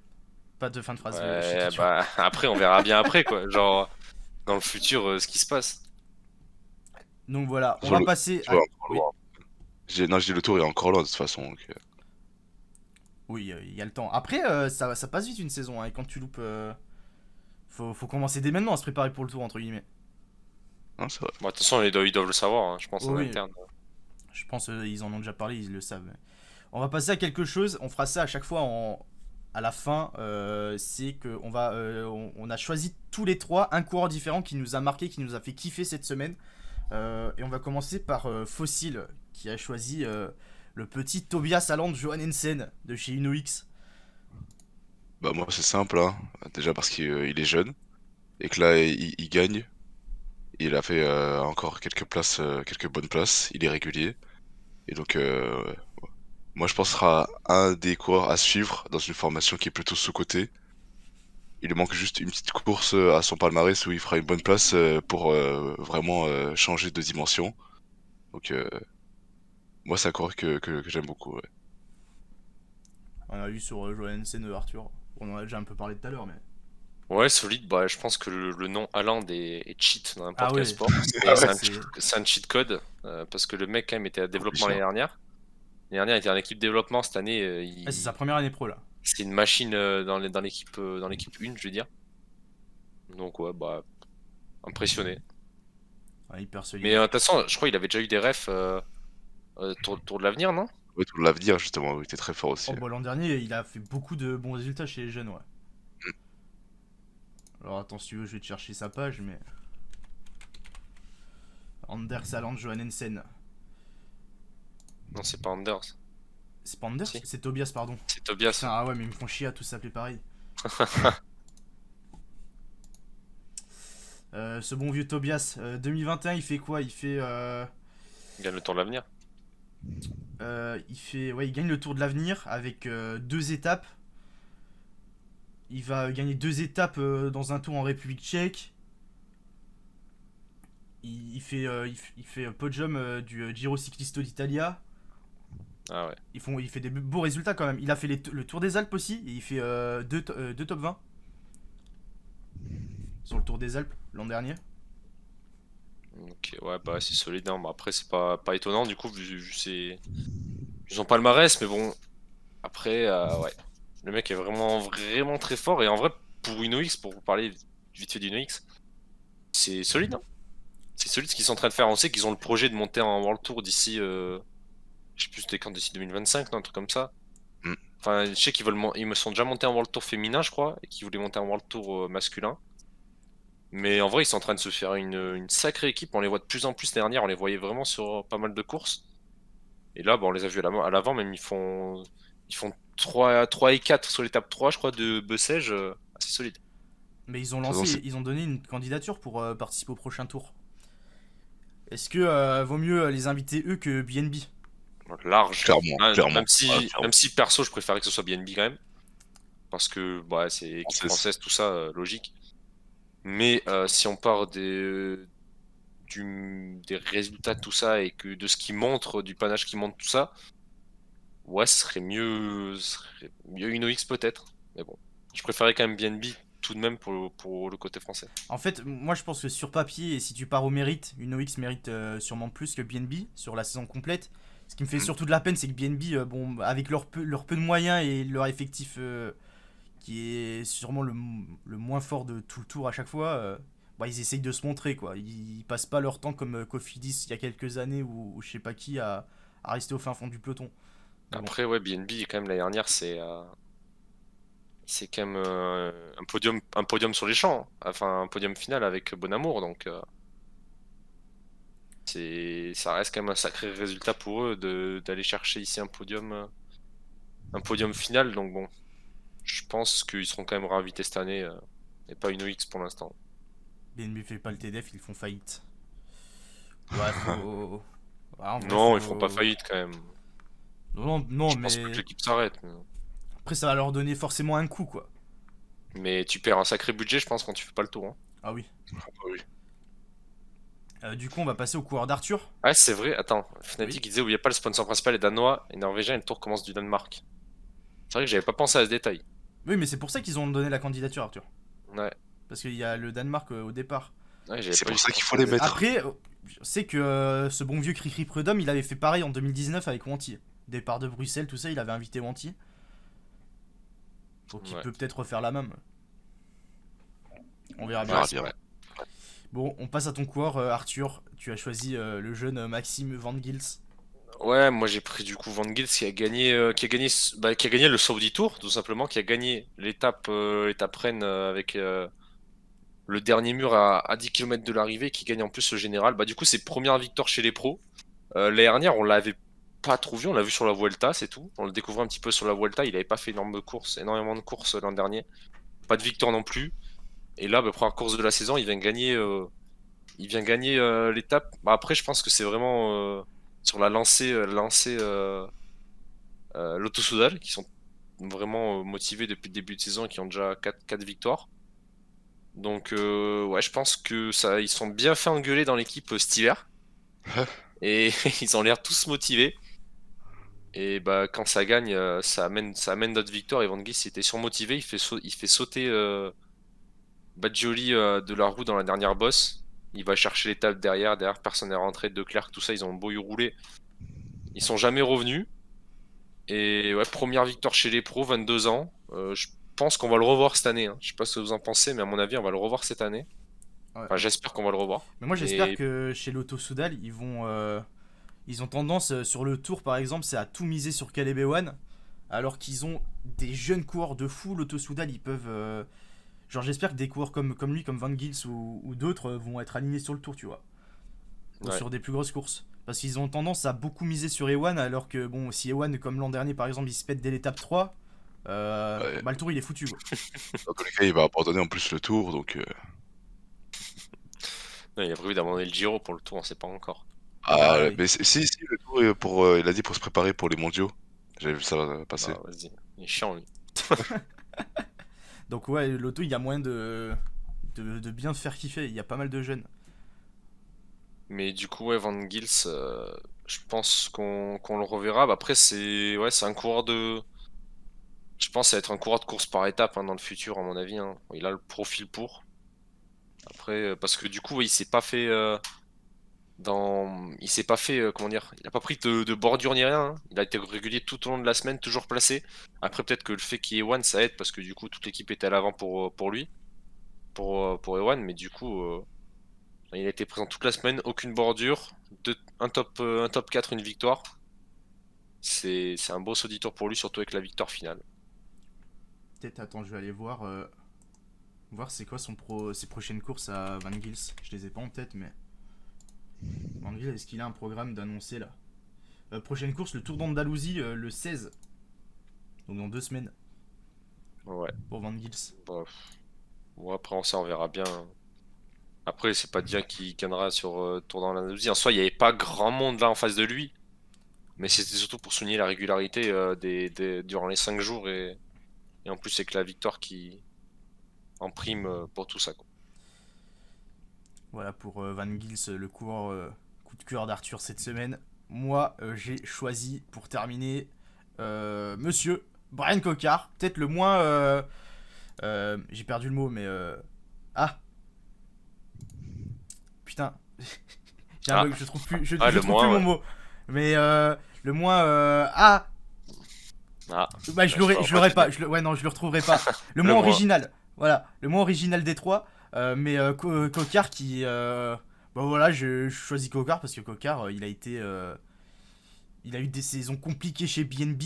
pas de fin de phrase. Ouais, bah après on verra bien après quoi. Genre dans le futur ce qui se passe. Donc voilà, on Sur va le- passer Tu à... vois, encore Oui, loin. Non, je dis le tour est encore loin de toute façon. oui, il y a le temps. Après, ça passe vite une saison, hein, et quand tu loupes... faut commencer dès maintenant à se préparer pour le tour, entre guillemets. Non, c'est vrai. Bon, de toute façon ils doivent le savoir, hein, je pense Oh en oui, interne. je pense ils en ont déjà parlé, ils le savent. On va passer à quelque chose, on fera ça à chaque fois à la fin. C'est qu'on va, on a choisi tous les trois un coureur différent qui nous a marqué, qui nous a fait kiffer cette semaine. Et on va commencer par Fossil, qui a choisi le petit Tobias Aland Johannesen de chez UnoX. Bah moi c'est simple, hein. Déjà parce qu'il est jeune et que là il gagne. Il a fait encore quelques bonnes places. Il est régulier et donc moi je pense que ce sera un des coureurs à suivre dans une formation qui est plutôt sous-cotée. Il lui manque juste une petite course à son palmarès où il fera une bonne place pour vraiment changer de dimension. Donc moi c'est un coureur que j'aime beaucoup. Ouais. On a vu sur Johannesen Arthur. On en a déjà un peu parlé tout à l'heure, mais. Ouais, solide, bah, je pense que le nom Haaland est cheat dans n'importe Ah quel ouais. sport. Ah C'est ouais, un, c'est un cheat code, parce que le mec quand même était à développement l'année dernière. L'année dernière, il était en équipe développement, cette année, Ah, c'est sa première année pro là. c'est une machine dans l'équipe 1, je veux dire. Donc ouais, bah, impressionné. Ouais, hyper solide. Mais de toute façon, je crois qu'il avait déjà eu des refs tour de l'avenir, non? Ouais, tout l'avenir justement, il était très fort aussi. Oh, bah, l'an dernier, il a fait beaucoup de bons résultats chez les jeunes, ouais. Alors attends, si tu veux, je vais te chercher sa page, mais. Anders Aland Johannesen. Non, c'est pas Anders, C'est pas Anders Si. C'est Tobias, pardon. c'est Tobias. Putain, ah ouais, mais ils me font chier à tous s'appeler pareil. Ce bon vieux Tobias, 2021, il fait quoi? Il fait. Il gagne le tour de l'avenir. Ouais, il gagne le Tour de l'Avenir avec 2 étapes. Il va gagner 2 étapes dans un tour en République Tchèque. Il fait podium du Giro Ciclisto d'Italia. Ah ouais. Il fait des beaux résultats quand même. Il a fait le Tour des Alpes aussi. Et il fait 2 top 20 sur le Tour des Alpes l'an dernier. Ok, ouais, bah c'est solide, hein. Bah, après, c'est pas étonnant du coup, vu ils ont palmarès, mais bon, après, ouais. Le mec est vraiment très fort. Et en vrai, pour UnoX, pour vous parler vite fait d'UnoX, c'est solide, hein. C'est solide ce qu'ils sont en train de faire. On sait qu'ils ont le projet de monter en World Tour d'ici, je sais plus c'était quand, d'ici 2025, non, un truc comme ça. Mm. Enfin, je sais ils me sont déjà montés en World Tour féminin, je crois, et qu'ils voulaient monter en World Tour masculin. Mais en vrai, ils sont en train de se faire une sacrée équipe. On les voit de plus en plus. L'année dernière, on les voyait vraiment sur pas mal de courses. Et là, bah, on les a vus à l'avant, même ils font 3 et 4 sur l'étape 3, je crois, de Bessèges. Assez solide. Mais ils ont De toute façon, ils ont donné une candidature pour participer au prochain tour. Est-ce que vaut mieux les inviter eux que BNB? Donc, large. clairement, Même, clairement. même si, Ouais, clairement. même si perso, je préférais que ce soit BNB quand même. Parce que bah, c'est équipe Française. française, tout ça, logique. Mais si on part des résultats de tout ça et que de ce qui montre, du panache qui montre tout ça, ouais, ce serait mieux UnoX peut-être. Mais bon, je préférais quand même BNB tout de même pour le côté français. En fait, moi je pense que sur papier, et si tu pars au mérite, UnoX mérite sûrement plus que BNB sur la saison complète. Ce qui me fait surtout de la peine, c'est que BNB, bon, avec leur peu de moyens et leur effectif qui est sûrement le moins fort de tout le tour à chaque fois, bah, ils essayent de se montrer, quoi. Ils passent pas leur temps comme Cofidis il y a quelques années ou je sais pas qui à rester au fin fond du peloton. Mais bon. Après, ouais, BNB, quand même, l'année dernière, c'est quand même un podium sur les champs. Enfin, un podium final avec Bonamour. Donc, ça reste quand même un sacré résultat pour eux d'aller chercher ici un podium final. Donc, bon, je pense qu'ils seront quand même réinvités cette année et pas une OX pour l'instant. BNB fait pas le TDF, ils font faillite. Ouais, faut. Ouais, en vrai, Non, faut- ils feront pas faillite quand même. Non, Je mais. pense pas que l'équipe s'arrête. Mais... Après, ça va leur donner forcément un coup, quoi. Mais tu perds un sacré budget, je pense, quand tu fais pas le tour. Hein. Ah oui. Ah oui. Du coup, on va passer au coureur d'Arthur. Ouais, c'est vrai. Attends, Fnatic, Oui. il disait, oubliez pas, le sponsor principal est danois et norvégien et le tour commence du Danemark. C'est vrai que j'avais pas pensé à ce détail. Oui, mais c'est pour ça qu'ils ont donné la candidature, Arthur. Ouais, Parce qu'il y a le Danemark au départ. ouais j'avais C'est pas pour du ça tout qu'il pensé faut à les ce mettre. détail. Après, je sais que ce bon vieux Cricri Prudhomme, il avait fait pareil en 2019 avec Wanty. Départ de Bruxelles, tout ça, il avait invité Wanty. Donc il Ouais. peut peut-être refaire la même. On verra On bien. verra c'est bien. vrai. Bon, on passe à ton coureur, Arthur. Tu as choisi le jeune Maxime Van Gils. Ouais, moi j'ai pris du coup Van Gils qui a gagné le Saudi Tour, tout simplement, qui a gagné l'étape Rennes avec le dernier mur à 10 km de l'arrivée, qui gagne en plus le général. Bah du coup, c'est première victoire chez les pros. L'année dernière, on l'avait pas trop vu, on l'a vu sur la Vuelta, c'est tout. On le découvrait un petit peu sur la Vuelta, il avait pas fait énormément de courses l'an dernier. Pas de victoire non plus. Et là, bah, première course de la saison, il vient gagner l'étape. Bah, après, je pense que c'est vraiment sur la lancée Lotto Soudal, qui sont vraiment motivés depuis le début de saison et qui ont déjà 4 victoires. Donc, ouais, je pense que ça, ils sont bien fait engueuler dans l'équipe cet hiver. Et ils ont l'air tous motivés. Et bah, quand ça gagne, ça amène d'autres victoires. Et Van Gils, il était surmotivé. Il fait sauter Badjoli de la roue dans la dernière bosse. Il va chercher l'étape derrière. Derrière, personne n'est rentré. De Klerk, tout ça, ils ont beau y rouler. Ils sont jamais revenus. Et ouais, première victoire chez les pros, 22 ans. Je pense qu'on va le revoir cette année. Hein. Je sais pas ce que vous en pensez, mais à mon avis, on va le revoir cette année. Ouais. Enfin, j'espère qu'on va le revoir. Mais moi, j'espère Et que chez l'Auto Soudal, ils ont tendance, sur le tour par exemple, c'est à tout miser sur Caleb Ewan. Alors qu'ils ont des jeunes coureurs de fou. L'Auto Soudal, ils peuvent. Genre, j'espère que des coureurs comme lui, comme Van Gils ou d'autres, vont être alignés sur le tour, tu vois. Ou ouais. sur des plus grosses courses. Parce qu'ils ont tendance à beaucoup miser sur Ewan, alors que, bon, si Ewan, comme l'an dernier par exemple, il se pète dès l'étape 3, Ouais. bah le tour il est foutu, quoi. Dans tous les cas, il va abandonner en plus le tour, donc. Non, il a prévu d'abandonner le Giro pour le tour, on sait pas encore. Ah Ah, oui. mais si, le tour, il a dit pour se préparer pour les mondiaux. J'avais vu ça passer. Ah, vas-y, il est chiant lui. Donc, ouais, l'auto, il y a moyen de bien faire kiffer. Il y a pas mal de jeunes. Mais du coup, ouais, Van Gils, je pense qu'on le reverra. Bah, après, c'est un coureur de. Je pense que ça va être un coureur de course par étape hein, dans le futur, à mon avis. Hein. Il a le profil pour. Après, parce que du coup, ouais, il s'est pas fait, comment dire, il a pas pris de bordure ni rien. Hein. Il a été régulier tout au long de la semaine, toujours placé. Après, peut-être que le fait qu'il y ait Ewan, ça aide parce que du coup, toute l'équipe était à l'avant pour lui, pour Ewan. Mais du coup, il a été présent toute la semaine, aucune bordure, un top 4, une victoire. C'est un beau Saudi Tour pour lui, surtout avec la victoire finale. Peut-être, attends, je vais aller voir c'est quoi ses prochaines courses à Van Gils. Je les ai pas en tête, mais. Van Gils, est-ce qu'il a un programme d'annoncer là? Prochaine course, le Tour d'Andalousie le 16. Donc dans 2 semaines Ouais, pour Van Gils. bon, bon, après ça on verra bien. Après, c'est pas dire qu'il gagnera sur Tour dans l'Andalousie. En soi, il n'y avait pas grand monde là en face de lui. Mais c'était surtout pour souligner la régularité durant les 5 jours et en plus c'est que la victoire qui en prime pour tout ça. Quoi. Voilà pour Van Gils, le coureur coup de cœur d'Arthur cette semaine. Moi, j'ai choisi pour terminer Monsieur Brian Cocard. Peut-être le moins. J'ai perdu le mot, mais. Ah Putain. J'ai un bug, je trouve plus, je le trouve moins, plus mon ouais. mot. Mais le moins. Ah Ah, Bah, je l'aurais, saurais je l'aurais te pas. dire. Ouais, non, je le retrouverai pas. Le Le moins moins. original. Voilà, le moins original des trois. Mais Cocard qui. Bah voilà, je choisis Cocard parce que Cocard, il a été. Il a eu des saisons compliquées chez BNB.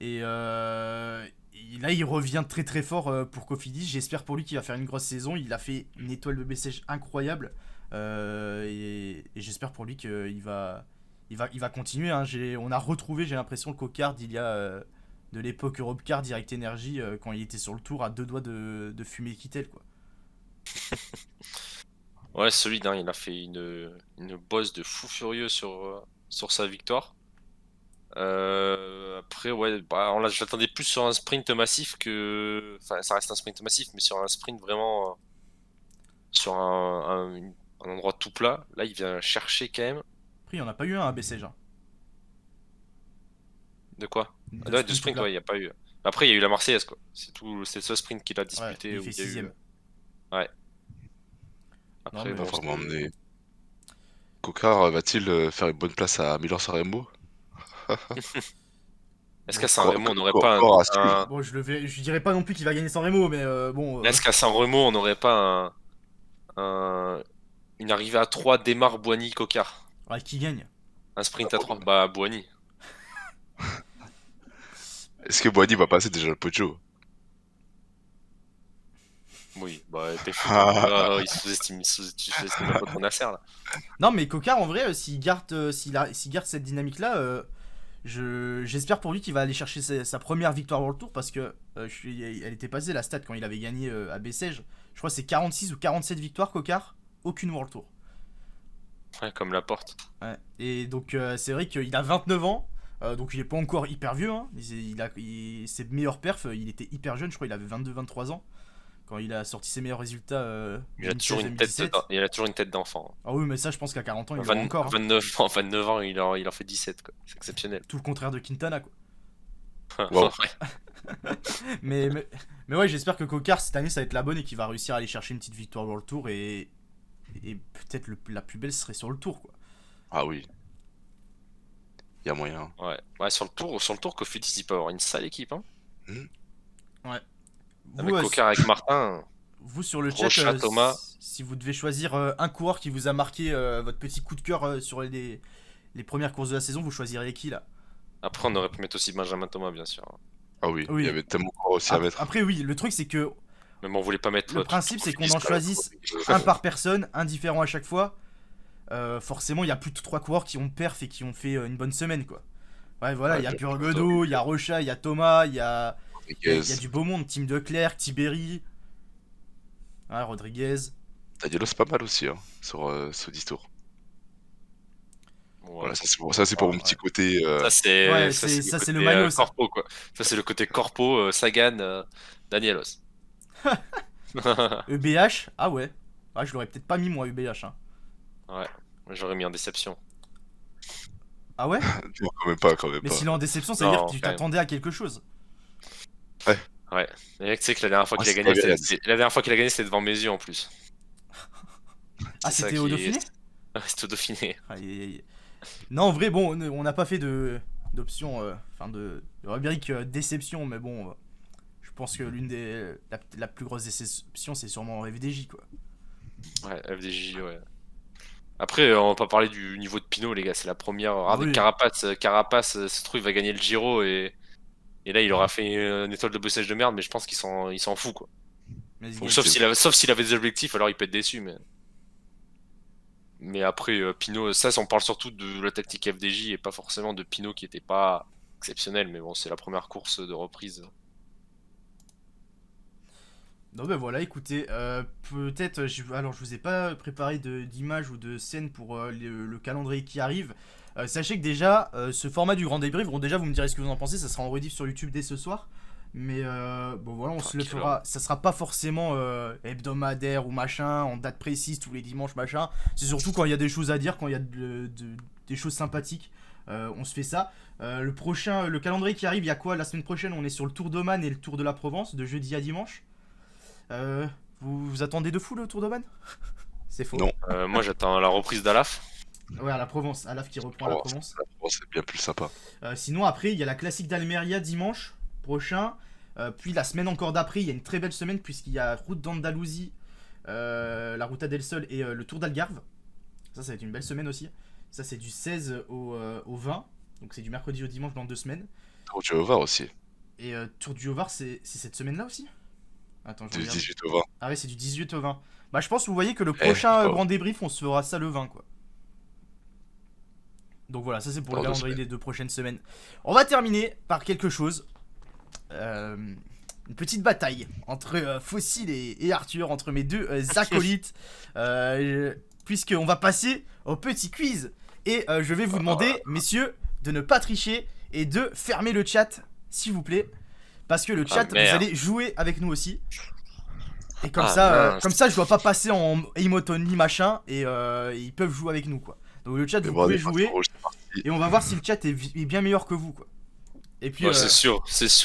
Et là, il revient très très fort pour Cofidis. J'espère pour lui qu'il va faire une grosse saison. Il a fait une étoile de Bessèges incroyable. Et j'espère pour lui qu'il va continuer. Hein. On a retrouvé, j'ai l'impression, le Cocard il y a de l'époque Europcar Direct Energy quand il était sur le tour à 2 doigts de fumer Kittel, quoi. Ouais, solide, hein, il a fait une bosse de fou furieux sur sa victoire. Après, ouais, bah, j'attendais plus sur un sprint massif que. Enfin, ça reste un sprint massif, mais sur un sprint vraiment. Sur un endroit tout plat. Là, il vient chercher quand même. Après, il n'y en a pas eu un à BCG. De quoi? Ah, De ouais, de sprint tout sprint, plat. ouais, il n'y a pas eu. Après, il y a eu la Marseillaise, quoi. C'est le seul sprint qu'il a Ouais, disputé il où fait il y a eu. 6ème. Ouais. Non, Après, mais bon, Enfin, c'est- m'emmener. Cocard va-t-il faire une bonne place à Milan-San Remo? est-ce bon, qu'à San Remo, on n'aurait pas Encore à suivre. bon, je dirais pas non plus qu'il va gagner sans Remo, mais bon. Est-ce qu'à San Remo, on n'aurait pas une arrivée à 3 Démarre, Boigny, Cocard? Ouais, qui gagne? Un sprint à 3? Bah, Boigny. Est-ce que Boigny va passer déjà le Poggio? Oui, bah, t'es fou. Il sous-estime un peu ton Nasser, là. Non, mais Cocard, en vrai, s'il garde cette dynamique-là, j'espère pour lui qu'il va aller chercher sa première victoire World Tour parce que elle était passée la stat quand il avait gagné à Bessèges. Je crois que c'est 46 ou 47 victoires, Cocard, aucune World Tour. Ouais, comme la porte. Ouais. Et donc, c'est vrai qu'il a 29 ans. Donc il est pas encore hyper vieux, hein. Ses meilleurs perfs, il était hyper jeune, je crois qu'il avait 22-23 ans quand il a sorti ses meilleurs résultats Il a toujours une tête 2016-2017. il a toujours une tête d'enfant. Ah oui, mais ça je pense qu'à 40 ans il l'aura encore, hein. 29 ans, il en fait 17, quoi. C'est exceptionnel. Tout le contraire de Quintana, quoi. Wow. Ouais. Mais ouais, j'espère que Cocard cette année ça va être la bonne et qu'il va réussir à aller chercher une petite victoire World Tour et peut-être la plus belle serait sur le Tour, quoi. Ah oui. Il y a moyen. Ouais, sur le tour, Cofidis, il peut avoir une sale équipe, hein. Ouais. Avec Vous, Cocard, avec Martin. vous sur le chat, Rocha, Thomas. si vous devez choisir un coureur qui vous a marqué votre petit coup de cœur sur les premières courses de la saison, vous choisiriez qui là? Après, on aurait pu mettre aussi Benjamin Thomas, bien sûr. Ah oui, Oui. il y avait tellement encore aussi à mettre. Après oui, le truc c'est que Mais bon, on voulait pas mettre. le principe c'est qu'on en Cofidis, choisisse un par personne, un différent à chaque fois. Forcément, il y a plus de 3 coureurs qui ont perf et qui ont fait une bonne semaine, quoi. Ouais, voilà, il y a Pure Godot, il y a Rocha, il y a Thomas, il y a du beau monde, Tim Declercq, Tiberi, ouais, Rodriguez. Danielo, c'est pas mal aussi, hein, sur ce 10 tours. Ouais. Voilà, ça c'est pour mon petit côté. Ça, c'est Ouais, ça, c'est le côté, maillot, ça. corpo, quoi. Ça, c'est le côté corpo, Sagan, Danielos. EBH, ah ouais. Ouais, je l'aurais peut-être pas mis moi, EBH, hein. Ouais, j'aurais mis en déception. Ah ouais? Non, quand même Mais pas. s'il est en déception, ça veut dire Non, que tu quand même. t'attendais à quelque chose. Ouais. Mais tu sais que la dernière fois qu'il a c'est gagné, pas bien. la dernière fois qu'il a gagné, c'était devant mes yeux en plus. Ah, C'est ça c'était au qui est- Dauphiné? Ouais, c'était au Dauphiné. Aïe, aïe, aïe. Non, en vrai, bon, on n'a pas fait d'option, enfin de rubrique déception, mais bon, je pense que la plus grosse déception, c'est sûrement FDJ, quoi. Ouais, FDJ, ouais. Après, on va pas parler du niveau de Pinot, les gars. C'est la première. Regardez, Oui. Carapace, se trouve, il va gagner le Giro et là, il aura fait une étoile de bossage de merde, mais je pense qu'il s'en fout, quoi. Mais Donc, sauf s'il avait des objectifs, alors il peut être déçu, mais après, Pinot, ça, on parle surtout de la tactique FDJ et pas forcément de Pinot qui était pas exceptionnel, mais bon, c'est la première course de reprise. Non, ben voilà, écoutez, peut-être, alors je vous ai pas préparé d'image ou de scène pour le calendrier qui arrive. Sachez que déjà, ce format du grand débrief, bon déjà vous me direz ce que vous en pensez, ça sera en rediff sur YouTube dès ce soir. Mais bon voilà, on se le fera, ça sera pas forcément hebdomadaire ou machin, en date précise tous les dimanches machin. C'est surtout quand il y a des choses à dire, quand il y a des choses sympathiques, on se fait ça. Le calendrier qui arrive, il y a quoi la semaine prochaine? On est sur le Tour d'Oman et le Tour de la Provence, de jeudi à dimanche. Vous attendez de fou le Tour d'Oman? C'est faux. Non. Moi, j'attends la reprise d'Alaf. Ouais, à la Provence, Alaf qui reprend à la Provence. C'est bien plus sympa. Sinon, après, il y a la classique d'Almeria dimanche prochain. Puis la semaine encore d'après, il y a une très belle semaine puisqu'il y a Route d'Andalousie, la Ruta del Sol et le Tour d'Algarve. Ça va être une belle semaine aussi. Ça, c'est du 16 au 20. Donc, c'est du mercredi au dimanche dans 2 semaines. Tu vas voir aussi. Et Tour du Haut-Var, c'est cette semaine-là aussi? Attends, je Du regarde. 18 au 20. Ah ouais, c'est du 18 au 20. Bah, je pense que vous voyez que le prochain grand débrief, on se fera ça le 20, quoi. Donc voilà, ça c'est pour le calendrier des 2 prochaines semaines. On va terminer par quelque chose. Une petite bataille entre Fossil et Arthur, entre mes deux acolytes. Puisqu'on va passer au petit quiz. Et je vais vous demander, messieurs, de ne pas tricher Et de fermer le chat, s'il vous plaît. Parce que le chat, vous merde. allez jouer avec nous aussi. Et comme Mince. ça, je dois pas passer en emote only machin. Et ils peuvent jouer avec nous, quoi. Donc le chat, vous pouvez jouer. Et on va voir si le chat est bien meilleur que vous, quoi. Et puis, Ouais, c'est sûr,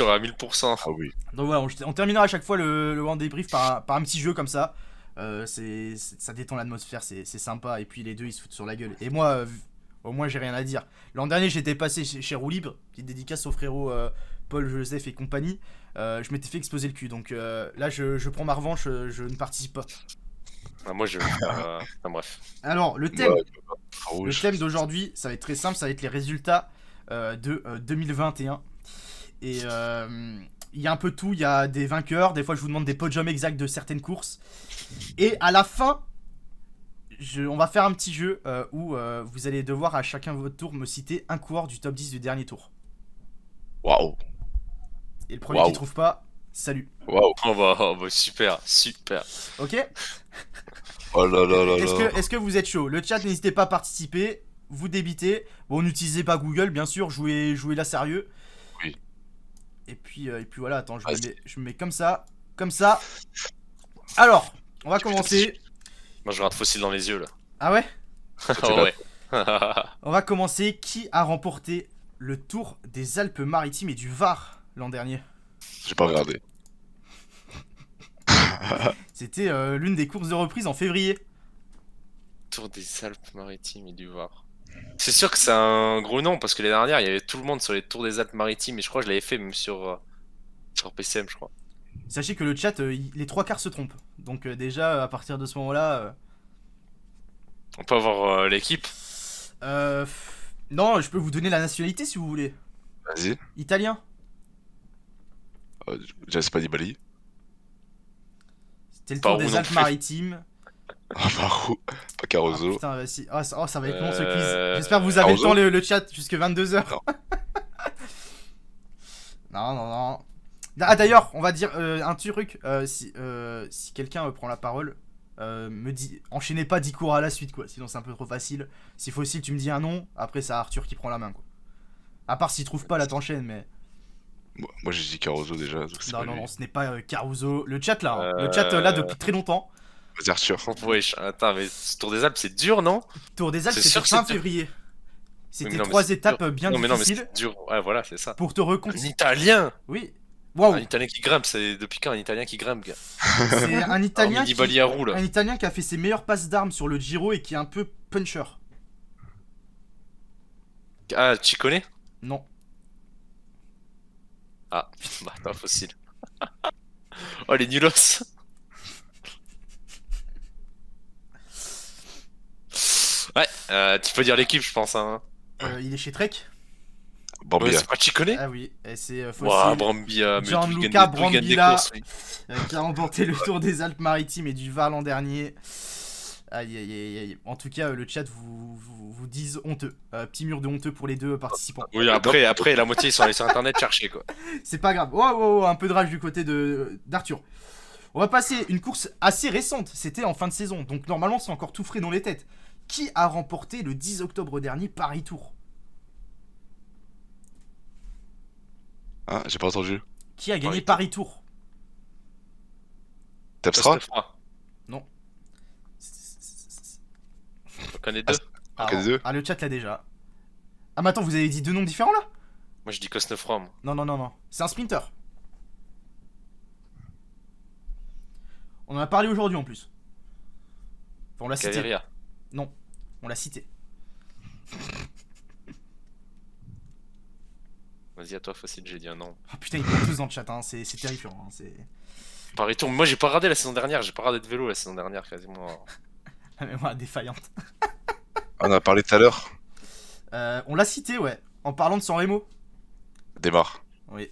à 1000%. Ah oui. donc voilà, on terminera à chaque fois le One Débrief par un petit jeu comme ça. Ça détend l'atmosphère, c'est sympa. Et puis les deux ils se foutent sur la gueule. Et moi, au moins j'ai rien à dire. L'an dernier j'étais passé chez Roue Libre, petite dédicace aux frérots Paul, Joseph et compagnie. Je m'étais fait exploser le cul. Donc là je prends ma revanche, je ne participe pas. Ah, moi je vais faire. Enfin bref. Alors le thème, Ouais, le thème d'aujourd'hui, ça va être très simple, ça va être les résultats de 2021. Et il y a un peu tout, il y a des vainqueurs, des fois je vous demande des podiums exacts de certaines courses. Et à la fin, on va faire un petit jeu où vous allez devoir à chacun votre tour me citer un coureur du top 10 du dernier tour. Waouh. Et le premier qui trouve pas, salut. Waouh. Oh bah super. Ok? Oh là là là là. Est-ce que vous êtes chaud? Le chat, n'hésitez pas à participer, vous débitez. Bon, n'utilisez pas Google, bien sûr, jouez là sérieux. Oui. Et puis voilà, attends, je me mets comme ça. Alors, on va commencer. Moi je regarde Fossile dans les yeux là. Ah ouais? Oh ouais. On va commencer. Qui a remporté le Tour des Alpes-Maritimes et du Var l'an dernier? J'ai pas regardé. C'était l'une des courses de reprise en février. Tour des Alpes-Maritimes et du Var. C'est sûr que c'est un gros nom parce que l'année dernière il y avait tout le monde sur les Tours des Alpes-Maritimes et je crois que je l'avais fait même sur PCM je crois. Sachez que le chat, les trois quarts se trompent. Donc déjà, à partir de ce moment-là... On peut avoir l'équipe. Non, je peux vous donner la nationalité si vous voulez. Vas-y. Italien. Jasper Nibali. C'était le Tour Pas où des non Alpes-Maritimes. Ah bah où? Pas Ah, Caruso. putain, si. Ça va être long ce quiz. J'espère que vous avez le Caruso. temps le chat jusque 22h. Non. Ah d'ailleurs, on va dire un truc. Si quelqu'un prend la parole, me dit, enchaînez pas 10 cours à la suite quoi, sinon c'est un peu trop facile. Si Fossile tu me dis un nom, après c'est Arthur qui prend la main quoi. À part s'il trouve pas là t'enchaînes mais... Moi j'ai dit Caruso déjà. Donc c'est pas lui. Non, ce n'est pas Caruso. Le chat là, hein. Le chat là depuis très longtemps. Vas-y Arthur. Ouais, attends, mais ce Tour des Alpes c'est dur non? Tour des Alpes C'est c'est sûr sur que c'est fin dur. février. C'était Oui, mais non, mais 3 c'est étapes dur. bien non, mais difficiles c'est dur. Ouais, voilà, c'est ça. pour te Un reconstruire. Italien. Oui. Waouh. Un Italien qui grimpe, c'est depuis quand un Italien qui grimpe, gars? C'est un Italien Hormis Nibali à roue, là. un Italien qui a fait ses meilleures passes d'armes sur le Giro et qui est un peu puncher. Ah, tu connais? Non. Ah, bah, pas Fossile. Oh, les nulos. Ouais, tu peux dire l'équipe, je pense. Hein. Il est chez Trek. Ouais, Brambilla. c'est pas tu connais? Ah oui, et c'est Ouah, Fossile Brambilla, mais Gianluca d'où il gagne des Brambilla. courses, oui. qui a remporté le Tour des Alpes-Maritimes et du Var l'an dernier. Aïe. En tout cas, le chat vous dise honteux. Petit mur de honteux pour les deux participants. Oui, après, la moitié ils sont allés sur internet chercher quoi. C'est pas grave. Wow, un peu de rage du côté d'Arthur. On va passer une course assez récente. C'était en fin de saison. Donc normalement, c'est encore tout frais dans les têtes. Qui a remporté le 10 octobre dernier Paris Tour? Hein, j'ai pas entendu. Qui a gagné Paris Paris Tour? Tapstra? Non. On connaît deux. Ok, deux. Le chat l'a déjà. Ah, mais attends, vous avez dit deux noms différents là? Moi je dis Cosnefroy, moi. Non. C'est un sprinter. On en a parlé aujourd'hui en plus. Enfin, on l'a cité. Gaviria. Non, on l'a cité. Vas-y, à toi, Fossile, j'ai dit un nom. Ah putain, ils prennent tous dans le chat, hein. C'est terrifiant. Hein. Paris Tour, moi j'ai pas regardé la saison dernière, j'ai pas regardé de vélo la saison dernière quasiment. La mémoire défaillante. On en a parlé tout à l'heure. On l'a cité, ouais. En parlant de San Remo. Démarre. Oui.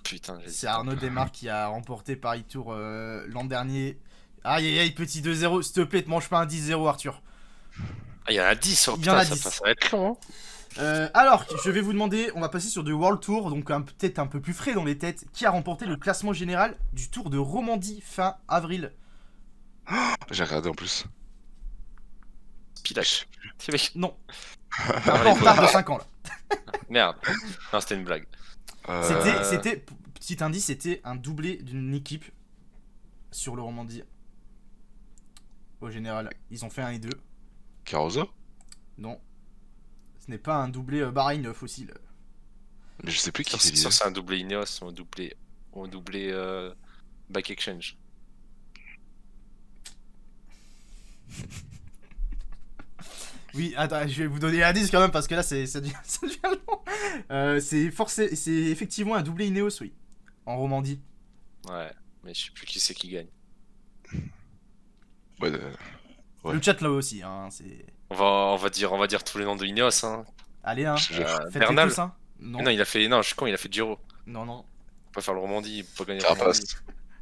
Putain, j'ai dit. C'est Arnaud Desmar qui a remporté Paris Tour l'an dernier. Aïe, petit 2-0. S'il te plaît, te mange pas un 10-0, Arthur. Ah, il y en a 10, oh, Il y en a putain, 10. ça va être long. Hein. Alors, je vais vous demander, on va passer sur du World Tour, donc peut-être un peu plus frais dans les têtes. Qui a remporté le classement général du Tour de Romandie fin avril? J'ai regardé en plus. Pilac. C'est mec. Non. T'es un peu en retard de 5 ans là. Merde. Non, c'était une blague. C'était, petit indice, c'était un doublé d'une équipe sur le Romandie. Au général, ils ont fait 1 et 2. Caruso? Non. Ce n'est pas un doublé Bahreïn fossile. Mais je sais plus qui Ça, c'est. c'est un doublé Ineos ou un doublé Back Exchange. Oui, attends, je vais vous donner l'indice quand même parce que là ça devient long. C'est effectivement un doublé Ineos, oui. En Romandie. Ouais, mais je sais plus qui c'est qui gagne. Ouais, Ouais. Le chat là aussi, hein. On va dire tous les noms de Ineos, hein. Allez, hein. je- Faites-les Bernal. tous, hein. Non. Mais non, il a fait. Non, je suis con, il a fait Giro. Non, non. Il peut faire le Romandie, il peut gagner le Carapace. Romandie.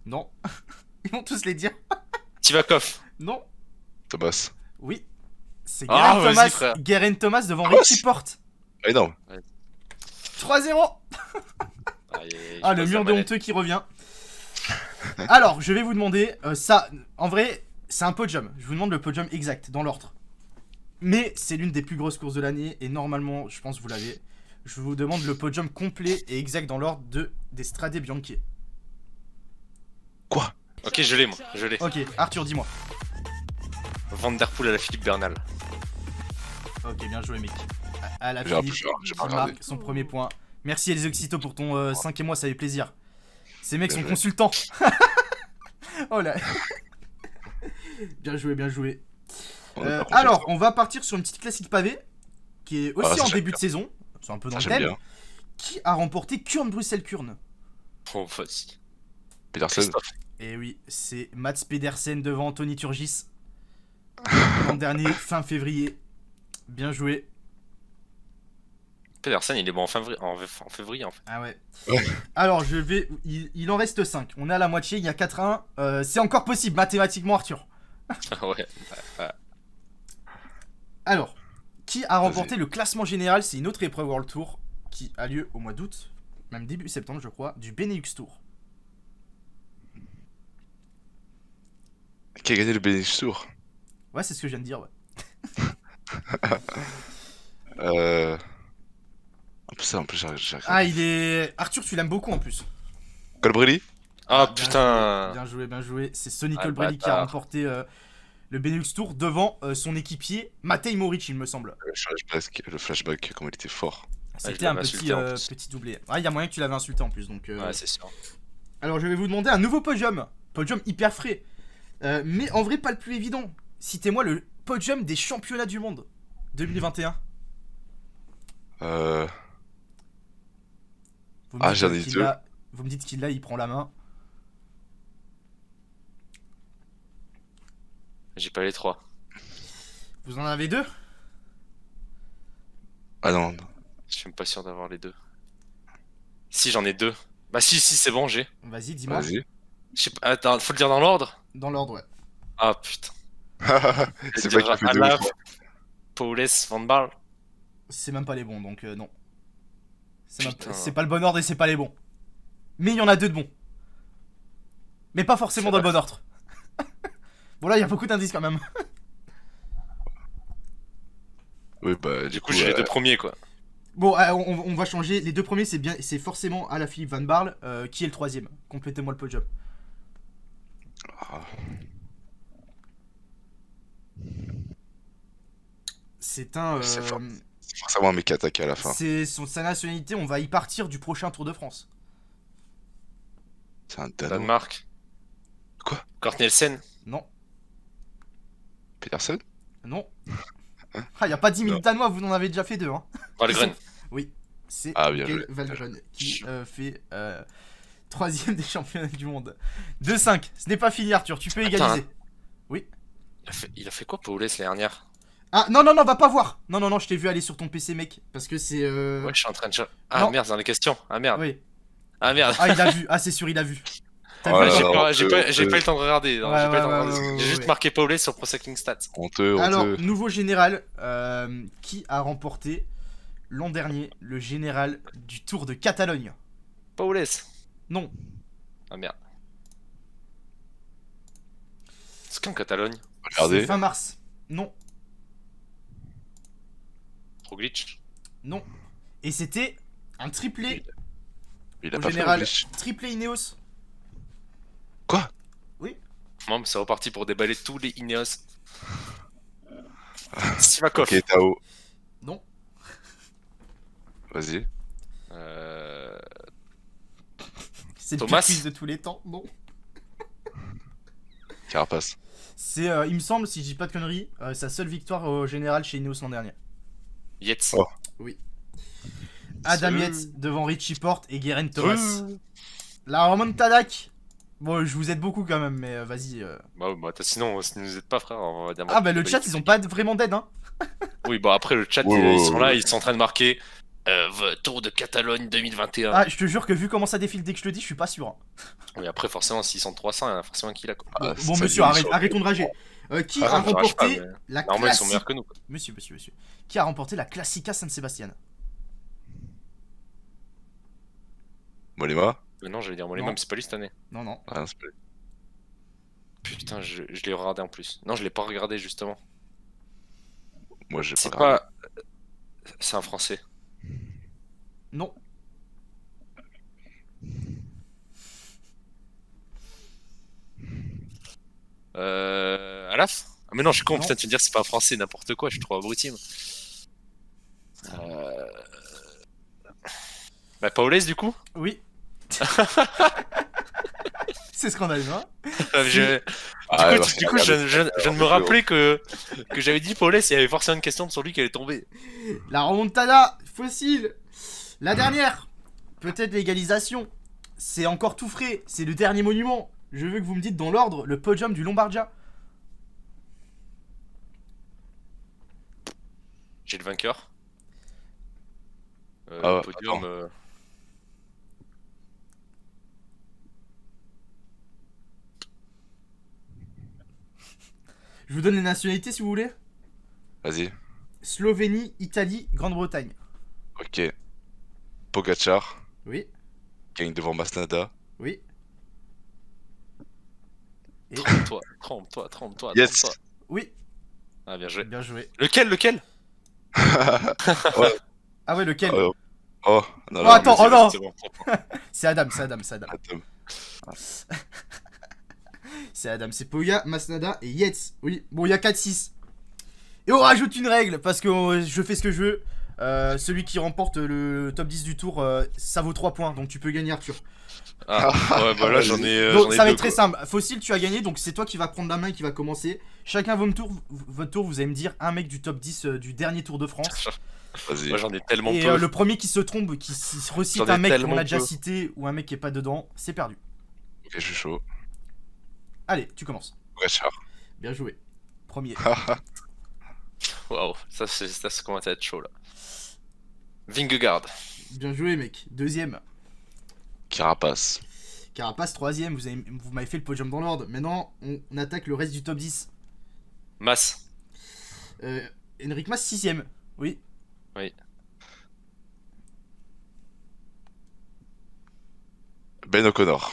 Non. Ils vont tous les dire. Tivakov. Non. Thomas. Oui. C'est Ah, Geraint vas-y, Thomas. frère. Geraint Thomas devant Quoi Richie Porte. Énorme. 3-0. Aïe, Ah, le mur de honteux qui revient. Alors, je vais vous demander ça. En vrai, c'est un podium. Je vous demande le podium exact, dans l'ordre. Mais c'est l'une des plus grosses courses de l'année. Et normalement, je pense que vous l'avez. Je vous demande le podium complet et exact dans l'ordre des Strade Bianchi. Quoi? Ok, je l'ai, moi. Je l'ai. Ok, Arthur, dis-moi. Van Der Poel à la Philippe Bernal. Ok, bien joué, mec. À la J'ai un Philippe, peu- j'ai pas qui regardé. marque son premier point. Merci, les Oxytos, pour ton 5 et moi, ça fait plaisir. Ces mecs Bien sont joué. consultants. Oh là. Bien joué, bien joué. On est pas content. Alors, on va partir sur une petite classique pavé qui est aussi Ah, ça, en j'aime début de bien. saison. C'est un peu dans Ça, le j'aime thème. bien. Qui a remporté Kurn-Bruxelles-Kurn? Oh, vas-y. Peterson. Christophe. Et oui, c'est Mats Pedersen devant Anthony Turgis. L'an dernier, fin février. Bien joué. Pedersen, il est bon en février, en février en fait. Ah ouais. Ouais. Alors, il en reste 5. On est à la moitié, il y a 4-1. C'est encore possible, mathématiquement, Arthur. Ouais. Alors, qui a remporté le classement général? C'est une autre épreuve World Tour qui a lieu au mois d'août, même début septembre, je crois, du Benelux Tour. Qui a gagné le Benelux Tour? Ouais, c'est ce que je viens de dire, ouais. En plus, j'ai Ah, il est. Arthur, tu l'aimes beaucoup en plus. Colbrelli? Ah Bien putain. joué, bien joué, bien joué. C'est Sonny Ah, Colbrelli qui a bâtard. remporté le Benelux Tour devant son équipier Matej Moric, il me semble. Le flashback, comment il était fort. C'était je l'avais un insulté en plus. petit doublé. Ah, il y a moyen que tu l'avais insulté en plus. Donc, Ouais, c'est sûr. Alors, je vais vous demander un nouveau podium. Podium hyper frais. Mais en vrai, pas le plus évident. Citez-moi le podium des championnats du monde 2021. Vous me Ah, dites, j'en ai qu'il deux. l'a- Vous me dites qu'il l'a, il prend la main. J'ai pas les 3. Vous en avez 2? Ah non, Je suis même pas sûr d'avoir les 2. Si, j'en ai 2. Bah si, c'est bon, j'ai. Vas-y, dis-moi. vas-y. Je sais pas, attends, faut le dire dans l'ordre? Dans l'ordre, ouais. Ah putain. C'est Je pas vais qui fait dire deux ou Alaf, trois. Paules, Van Baarle. C'est même pas les bons, donc non. Putain. C'est pas le bon ordre et c'est pas les bons. Mais il y en a 2 de bons. Mais pas forcément C'est dans le vrai. bon ordre. Bon, là, il y a beaucoup d'indices quand même. Oui, bah, Du coup, j'ai les 2 premiers quoi. Bon, on va changer. Les 2 premiers, c'est forcément Alaphilippe Van Baarle. Qui est le 3ème? Complétez-moi le podium. Ah, C'est un. C'est fort. c'est forcément un mec qui a attaqué à la fin. Sa nationalité, on va y partir du prochain Tour de France. C'est un Danois. Danemark. Quoi? Kort Nielsen. Non, Peterson? non. Ah, y a pas 10 000 Non. Danois, vous en avez déjà fait 2, hein. Valgren. Oui, c'est Ah, bien Mikkel joué. Valgren qui fait 3ème des championnats du monde. 2-5, ce n'est pas fini, Arthur, tu peux Attends, égaliser. Il a fait quoi Paules l'année dernière? Ah, non, va pas voir. Non, je t'ai vu aller sur ton PC, mec. Parce que c'est. Ouais, je suis en train de Ah Non. merde, c'est dans les questions. Ah merde. Oui. Ah merde. Ah, il a vu. Ah, c'est sûr, il a vu. T'as Oh vu là la- là. J'ai pas eu le temps de regarder. non, Ouais, j'ai pas eu le temps de ouais, regarder. ouais, J'ai ouais, juste ouais. marqué Paules sur Pro Cycling Stats. Honteux. Alors, nouveau général qui a remporté l'an dernier le général du Tour de Catalogne. Paules. Non, Ah merde. C'est quand Catalogne? Regardez. c'est fin mars. Non, Roglic. Non. Et c'était un triplé. Il a Au pas fait général, Roglic. triplé Ineos. Quoi? Non, mais c'est reparti pour déballer tous les Ineos. Sivakov. Ok, Tao, Non. vas-y. C'est le Thomas. pire quiz de tous les temps. Non. Carapace. C'est, il me semble, si je dis pas de conneries, sa seule victoire au général chez Ineos l'an dernier. Yates. Oh. Adam Seul. Yates devant Richie Porte et Geraint Thomas. La remontada. Bon, je vous aide beaucoup quand même, mais vas-y. Bah, sinon, si nous êtes pas, frère, on va dire. Ah bah le chat, ils ont pas vraiment d'aide, hein. Oui, bah après, le chat, Ouais, ils sont là, ouais. ils sont en train de marquer Tour de Catalogne 2021. Ah, je te jure que vu comment ça défile dès que je te dis, je suis pas sûr. Hein. Oui, après, forcément, s'ils sont 300, il y en a forcément qui l'a, quoi. Ah, Bon, ça monsieur, dit, ils sont- arrêtons de rager. Qui Ah a non, je rage remporté pas, mais la Normalement, ils sont classique... meilleurs que nous, quoi. Monsieur. Qui a remporté la Classica San Sebastian? Molema? Non, j'allais dire, moi, les Non. mêmes, c'est pas lui cette année. Non. Ah, non, c'est pas lui. Putain, je l'ai regardé en plus. Non, je l'ai pas regardé, justement. Moi, j'ai C'est pas regardé. pas. C'est un français. Non. Alaf? Ah, mais non, je suis con, Non. putain, tu veux me dire, c'est pas un français, n'importe quoi, je suis trop abruti, moi. Bah, Paulès, du coup? Oui. C'est scandaleux, hein. Je- Ah, Du coup, parce du qu'il a coup, je regardé. viens de me rappeler que j'avais dit Paulès, il y avait forcément une question sur lui qui allait tomber. La remontada fossile. La dernière. Peut-être l'égalisation. C'est encore tout frais. C'est le dernier monument. Je veux que vous me dites dans l'ordre le podium du Lombardia. J'ai le vainqueur. Ah ouais, Le podium. attends. Je vous donne les nationalités si vous voulez. Vas-y. Slovénie, Italie, Grande-Bretagne. Ok. Pogacar Oui, gagne devant Masnada. oui. Trompe-toi. Yes. Oui, Ah, bien joué. bien joué. Lequel? Ah ouais, lequel? Oh, oh, non, Oh, non, attends, Vas-y, oh non. c'est bon. C'est Adam. attends. C'est Adam, c'est Poga, Masnada et Yates. Oui, bon, il y a 4-6. Et on rajoute une règle, parce que je fais ce que je veux. Celui qui remporte le top 10 du tour, ça vaut 3 points, donc tu peux gagner Arthur. Ah, ouais, bah là, j'en ai. Donc j'en ai ça va deux, être très quoi. simple. Fossile, tu as gagné, donc c'est toi qui va prendre la main et qui va commencer. Chacun votre tour, vous allez me dire un mec du top 10 du dernier Tour de France. Vas-y. Moi, j'en ai tellement Et peu. le premier qui se trompe, qui recite J'en ai un mec qu'on tellement a déjà peu. cité ou un mec qui est pas dedans, c'est perdu. Ok, je suis chaud. Allez, tu commences. Pogacar. Bien joué. Premier. Waouh, ça commence à être chaud là. Vingegaard. Bien joué, mec. Deuxième. Carapace. Carapace, troisième. Vous m'avez fait le podium dans l'ordre. Maintenant, on attaque le reste du top 10. Mas. Enric Mas, sixième. Oui. Ben O'Connor.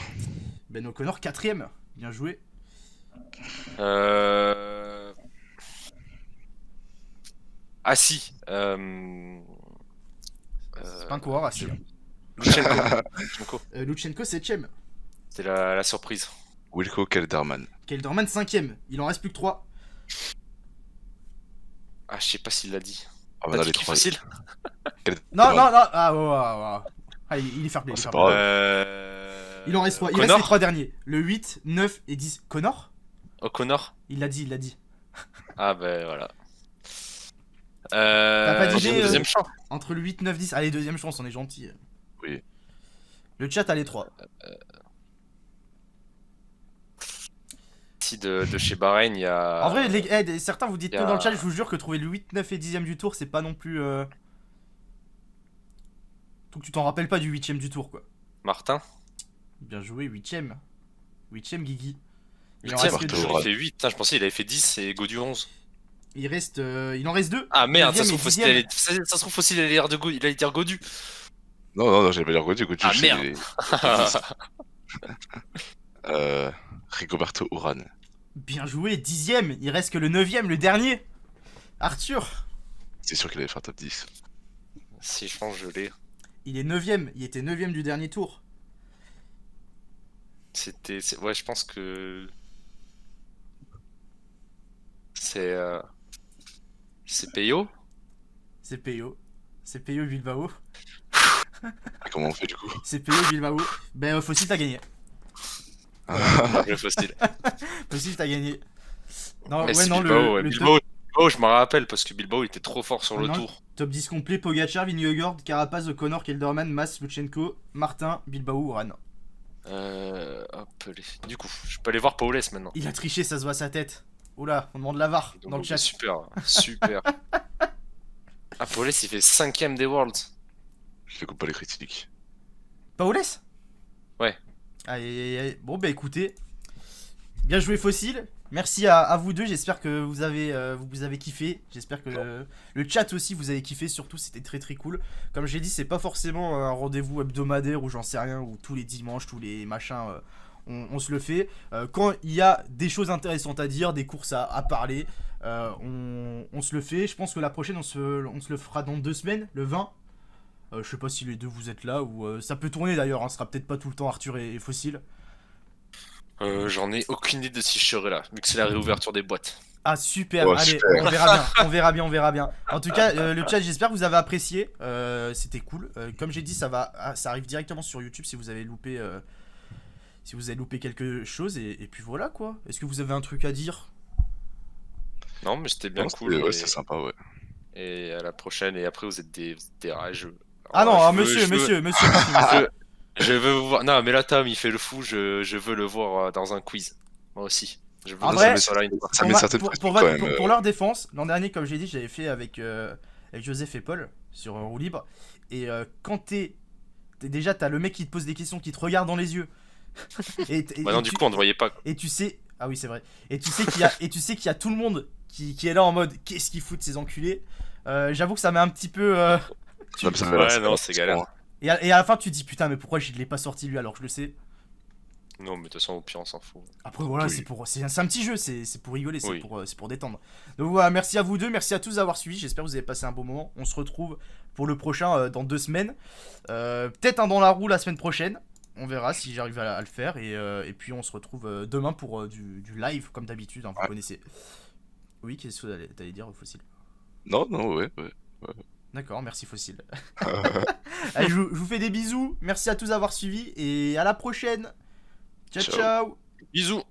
Ben O'Connor, quatrième. Bien joué. Ah si. C'est pas un coureur assis. Hein. Lutsenko. Lutsenko, septième. C'était la surprise. Wilco Kelderman. Kelderman, cinquième. Il en reste plus que 3. Ah, je sais pas s'il l'a dit. Ah, T'as bah, dit les qui trois. facile? Non. Ah, ouais. Allez, il est fair play. Oh, il est c'est fair pas play. grave. Il en reste 3. Il Connor reste les 3 derniers. Le 8, 9 et 10. Connor? O'Connor? Il l'a dit. Ah ben voilà. pas d'idée, deuxième champ. Entre le 8, 9, 10. Allez, deuxième chance, on est gentil. Oui. Le chat a les 3. Si de chez Bahreïn, il y a. En vrai, certains vous dites y nous a- dans le chat, je vous jure que trouver le 8, 9 et 10ème du tour, c'est pas non plus. Donc tu t'en rappelles pas du 8ème du tour, quoi. Martin. Bien joué, 8ème. 8ème, Guigui. Il en Huitième, reste que Martin. deux. il fait 8. Putain, je pensais qu'il avait fait 10 et Godu 11. Il en reste 2. Ah merde, ça se Neuvième trouve et dixième. ça se trouve aussi, il allait dire Godu. Non, j'allais pas dire Godu. Ah, merde. Rigoberto Urán. Bien joué, 10ème. Il reste que le 9ème, le dernier. Arthur. C'est sûr qu'il allait faire top 10. Si je pense que je l'ai. Il est 9ème, il était 9ème du dernier tour. Ouais, je pense que c'est c'est Peyo. C'est Peyo. C'est Peyo Bilbao. Et comment on fait du coup? C'est Peyo Bilbao. Ben, Fossil, t'as gagné. Le fossile. Fossil, t'as gagné. Non, Mais ouais, c'est non, Bilbao, ouais. le Bilbao, je me rappelle parce que Bilbao était trop fort sur le Non, tour. top 10 complet, Pogacar, Vingegaard, Carapaz, O'Connor, Kelderman, Mas, Lutsenko, Martin, Bilbao, Oran. Hop, du coup, je peux aller voir Paules maintenant. Il a triché, ça se voit à sa tête. Oula, on demande la VAR dans le Donc, chat. super, super. Ah, Paules, il fait 5ème des Worlds. Je t'écoute pas les critiques. Paules? Ouais. Aïe, aïe, aïe. Bon, bah écoutez. Bien joué, Fossil. Merci à vous deux. J'espère que vous avez kiffé. J'espère que le chat aussi vous avez kiffé. Surtout, c'était très très cool. Comme j'ai dit, c'est pas forcément un rendez-vous hebdomadaire ou j'en sais rien, ou tous les dimanches, tous les machins. On se le fait. Quand il y a des choses intéressantes à dire, des courses à parler, on se le fait. Je pense que la prochaine, on se le fera dans 2 semaines, le 20. Je sais pas si les deux vous êtes là ou ça peut tourner d'ailleurs. Ce sera peut-être pas tout le temps Arthur et Fossil. J'en ai aucune idée de si je serai là, vu que c'est la réouverture des boîtes. Ah super, Oh, allez, super. on verra bien. En tout cas, le chat, j'espère que vous avez apprécié. C'était cool. Comme j'ai dit, ça arrive directement sur YouTube si vous avez loupé, quelque chose. Et puis voilà quoi. Est-ce que vous avez un truc à dire? Non, mais c'était bien Non, cool. Ouais, c'est sympa, ouais. Et à la prochaine. Et après, vous êtes des rageux. Ah non, Je veux- monsieur. Je veux vous voir. Non, mais là, Tom, il fait le fou. Je veux le voir dans un quiz. Moi aussi. Je veux En le vrai, voir sur la ligne. Ça met certaines pressions quand même. Pour leur défense, l'an dernier, comme j'ai dit, j'avais fait avec Joseph et Paul sur roue libre. Et quand déjà, t'as le mec qui te pose des questions, qui te regarde dans les yeux. Bah non, du coup, on ne voyait pas. Et tu sais, ah oui, c'est vrai. Et tu sais qu'il y a tout le monde qui est là en mode qu'est-ce qu'ils foutent ces enculés. J'avoue que ça met un petit peu. Non, mais ça met Ouais, la- non, c'est galère. Et à la fin, tu te dis putain, mais pourquoi je l'ai pas sorti lui alors que je le sais. Non, mais de toute façon, au pire, on s'en fout. Après voilà, Oui. c'est un petit jeu, c'est pour rigoler, Oui. c'est pour détendre. Donc voilà, merci à vous deux, merci à tous d'avoir suivi, j'espère que vous avez passé un bon moment. On se retrouve pour le prochain dans 2 semaines. Peut-être un dans la roue la semaine prochaine. On verra si j'arrive à le faire. Et puis on se retrouve demain pour du live comme d'habitude, hein, vous Ouais. connaissez. Oui, qu'est-ce que t'allais dire, Fossil? Non, ouais. D'accord, merci Fossil. Allez, je vous fais des bisous, merci à tous d'avoir suivi et à la prochaine. Ciao Ciao. ciao. Bisous!